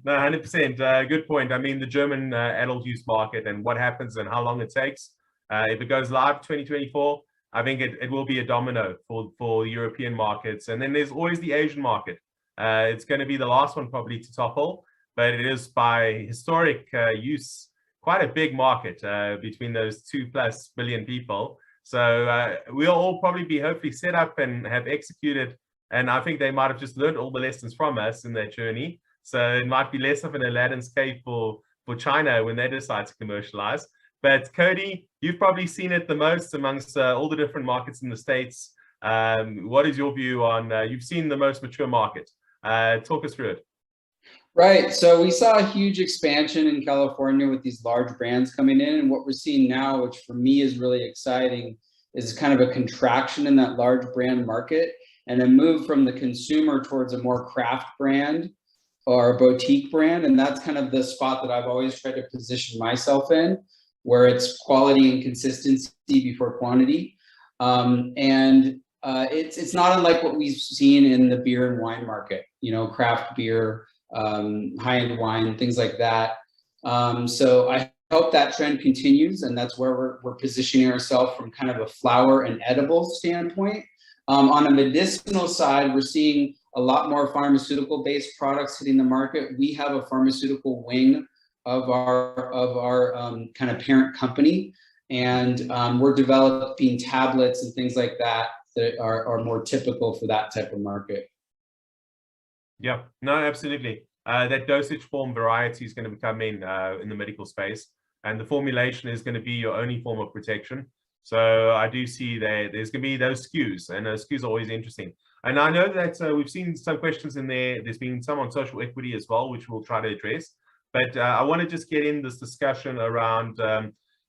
100%. Good point. I mean, the German adult use market and what happens and how long it takes. If it goes live 2024, I think it will be a domino for European markets. And then there's always the Asian market. It's going to be the last one probably to topple, but it is by historic use quite a big market between those 2+ billion people. So we'll all probably be hopefully set up and have executed. And I think they might have just learned all the lessons from us in their journey. So it might be less of an Aladdin's cave for China when they decide to commercialize. But Cody, you've probably seen it the most amongst all the different markets in the States. What is your view on, you've seen the most mature market. Talk us through it. Right. So we saw a huge expansion in California with these large brands coming in. And what we're seeing now, which for me is really exciting, is kind of a contraction in that large brand market and a move from the consumer towards a more craft brand or a boutique brand. And that's kind of the spot that I've always tried to position myself in, where it's quality and consistency before quantity. It's not unlike what we've seen in the beer and wine market, craft beer, high-end wine, things like that. So I hope that trend continues, and that's where we're positioning ourselves from kind of a flower and edible standpoint. On a medicinal side, we're seeing a lot more pharmaceutical-based products hitting the market. We have a pharmaceutical wing of our kind of parent company, and we're developing tablets and things like that are more typical for that type of market. Yeah, no, absolutely. That dosage form variety is going to become in the medical space, and the formulation is going to be your only form of protection. So I do see that there's going to be those SKUs, and those SKUs are always interesting. And I know that we've seen some questions in there. There's been some on social equity as well, which we'll try to address. But I want to just get in this discussion around,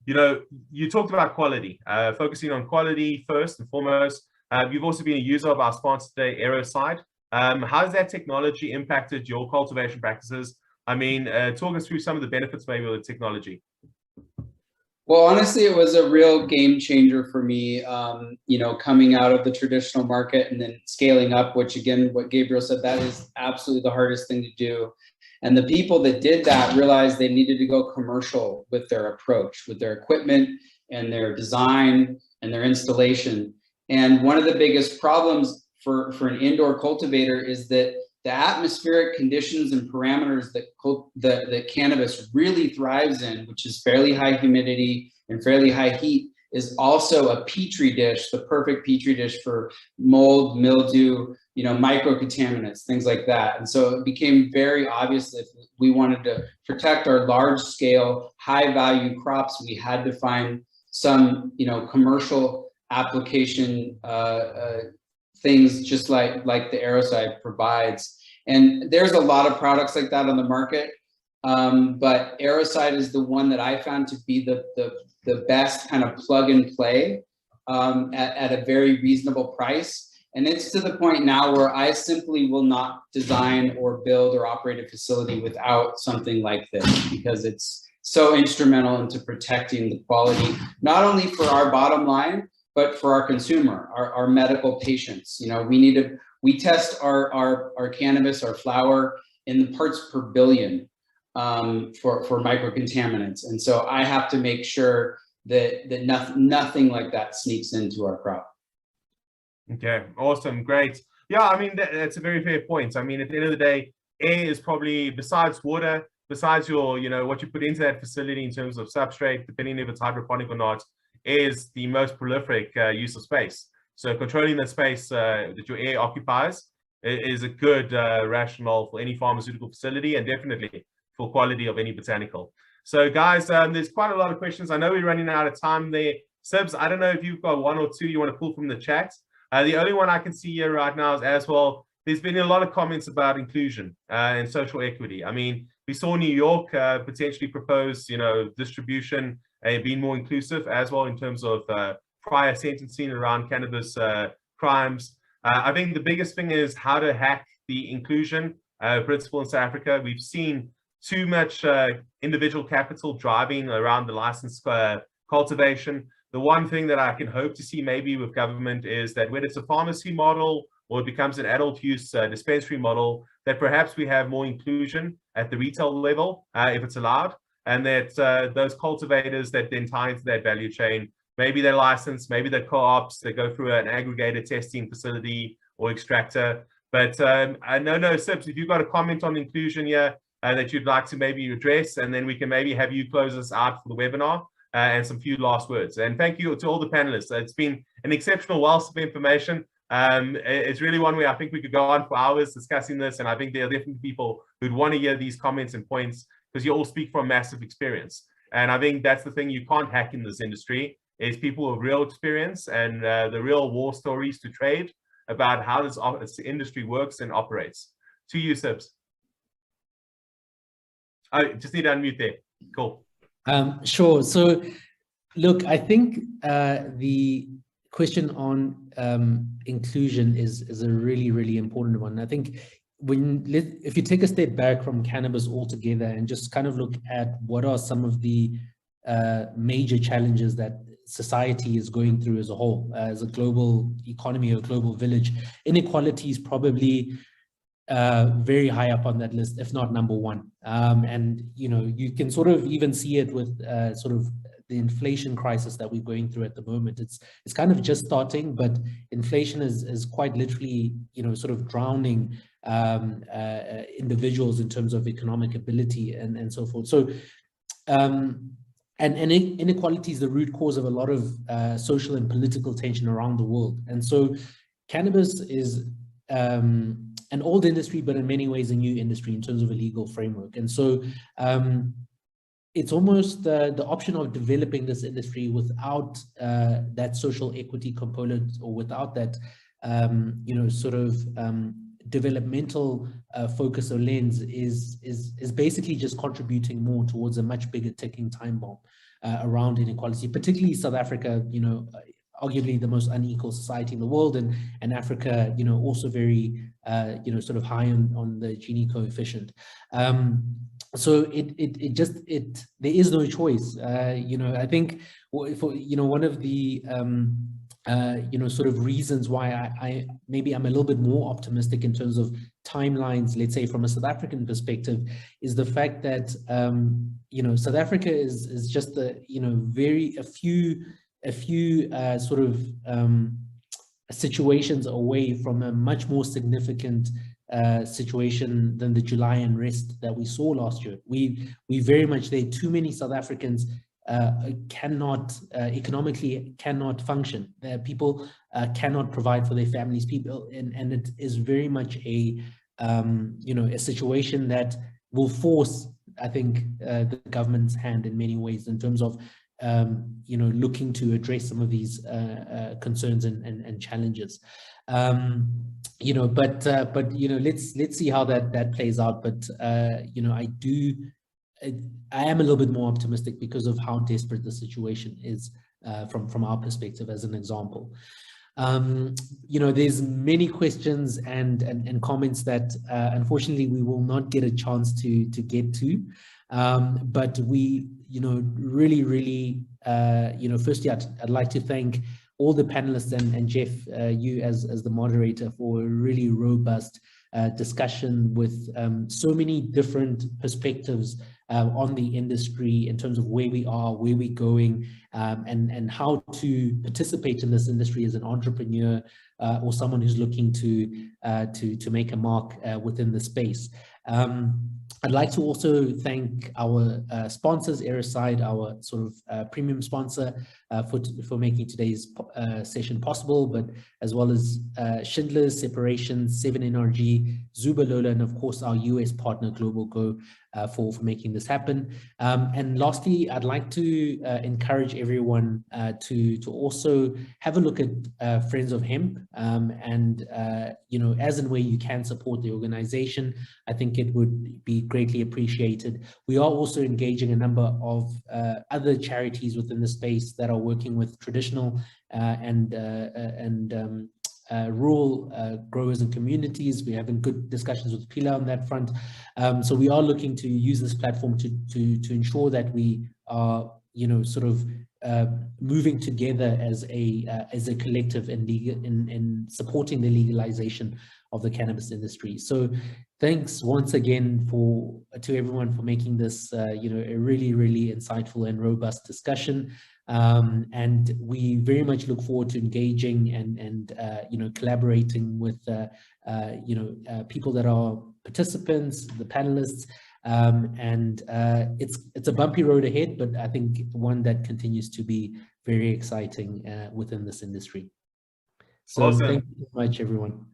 you talked about quality, focusing on quality first and foremost. You've also been a user of our sponsor today, Aeroside. How has that technology impacted your cultivation practices? I mean, talk us through some of the benefits maybe of the technology. Well, honestly, it was a real game changer for me, coming out of the traditional market and then scaling up, which again, what Gabriel said, that is absolutely the hardest thing to do. And the people that did that realized they needed to go commercial with their approach, with their equipment and their design and their installation. And one of the biggest problems for an indoor cultivator is that the atmospheric conditions and parameters that cannabis really thrives in, which is fairly high humidity and fairly high heat, is also a petri dish, the perfect petri dish for mold, mildew, microcontaminants, things like that. And so it became very obvious that if we wanted to protect our large scale, high value crops, we had to find some, commercial application things just like the Aeroside provides. And there's a lot of products like that on the market. But Aeroside is the one that I found to be the best kind of plug and play at a very reasonable price. And it's to the point now where I simply will not design or build or operate a facility without something like this, because it's so instrumental into protecting the quality, not only for our bottom line, but for our consumer, our medical patients. We test our cannabis, our flower, in the parts per billion for microcontaminants. And so I have to make sure that nothing like that sneaks into our crop. Okay, awesome, great. Yeah, I mean, that's a very fair point. I mean, at the end of the day, air is probably, besides water, besides your, what you put into that facility in terms of substrate, depending if it's hydroponic or not, is the most prolific use of space. So controlling the space that your air occupies is a good rationale for any pharmaceutical facility, and definitely for quality of any botanical. So guys, there's quite a lot of questions. I know we're running out of time there. Sebs, I don't know if you've got one or two you want to pull from the chat. The only one I can see here right now is as well, there's been a lot of comments about inclusion and social equity. I mean, we saw New York potentially propose, distribution being more inclusive as well in terms of prior sentencing around cannabis crimes. I think the biggest thing is how to hack the inclusion principle in South Africa. We've seen too much individual capital driving around the licensed cultivation. The one thing that I can hope to see maybe with government is that when it's a pharmacy model or it becomes an adult use dispensary model, that perhaps we have more inclusion at the retail level, if it's allowed, and that those cultivators that then tie into that value chain, maybe they're licensed, maybe they're co-ops, they go through an aggregated testing facility or extractor. But I know, Sips, if you've got a comment on inclusion here that you'd like to maybe address, and then we can maybe have you close us out for the webinar. And some few last words. And thank you to all the panelists. It's been an exceptional wealth of information. It's really one where I think we could go on for hours discussing this. And I think there are definitely people who'd want to hear these comments and points, because you all speak from massive experience. And I think that's the thing you can't hack in this industry, is people with real experience and the real war stories to trade about how this industry works and operates. To you, Sibs. I just need to unmute there. Cool. Sure. So, look, I think the question on inclusion is a really, really important one. I think if you take a step back from cannabis altogether and just kind of look at what are some of the major challenges that society is going through as a whole, as a global economy or global village, inequality is probably very high up on that list, if not number one. And you can sort of even see it with sort of the inflation crisis that we're going through at the moment. It's kind of just starting, but inflation is quite literally sort of drowning individuals in terms of economic ability and so forth. So and inequality is the root cause of a lot of social and political tension around the world. And so cannabis is an old industry, but in many ways a new industry in terms of a legal framework. And so it's almost the option of developing this industry without that social equity component, or without that sort of developmental focus or lens is basically just contributing more towards a much bigger ticking time bomb around inequality, particularly South Africa, arguably the most unequal society in the world, and Africa, also very, sort of high on the Gini coefficient. So there is no choice. I think one of the sort of reasons why I'm a little bit more optimistic in terms of timelines, let's say from a South African perspective, is the fact that South Africa is just a few sort of situations away from a much more significant situation than the July unrest that we saw last year. We very much, there are too many South Africans cannot economically cannot function. People cannot provide for their families. People, and it is very much a a situation that will force, I think, the government's hand in many ways in terms of looking to address some of these concerns and challenges. But let's see how that plays out. But I am a little bit more optimistic because of how desperate the situation is from our perspective, as an example. There's many questions and comments that unfortunately we will not get a chance to get to. But we, really, firstly, I'd like to thank all the panelists and Jeff, you as the moderator, for a really robust discussion with so many different perspectives on the industry in terms of where we are, where we're going, and how to participate in this industry as an entrepreneur or someone who's looking to make a mark within the space. I'd like to also thank our sponsors, Aeroside, our sort of premium sponsor, for making today's session possible, but as well as Schindler's, Separation, 7NRG, Zubalola, and of course our US partner, Global Go, for making this happen. And lastly, I'd like to encourage everyone to also have a look at Friends of Hemp, and as and where you can support the organization, I think it would be greatly appreciated. We are also engaging a number of other charities within the space that are working with traditional and rural growers and communities. We're having good discussions with Pila on that front. So we are looking to use this platform to ensure that we are, sort of moving together as a collective in supporting the legalization of the cannabis industry. So thanks once again to everyone for making this a really, really insightful and robust discussion. And we very much look forward to engaging and collaborating with people that are participants, the panelists, and it's a bumpy road ahead, but I think one that continues to be very exciting within this industry. So awesome. Thank you so much, everyone.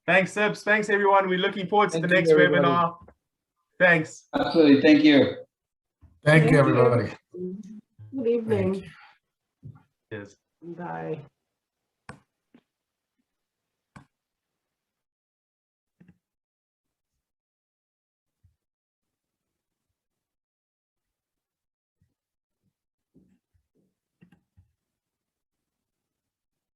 Thanks, Sips. Thanks, everyone. We're looking forward to Thank the next you, everybody. webinar. Thanks. Absolutely. Thank you. Thank you, everybody. Good evening. Thank you. Cheers. Bye.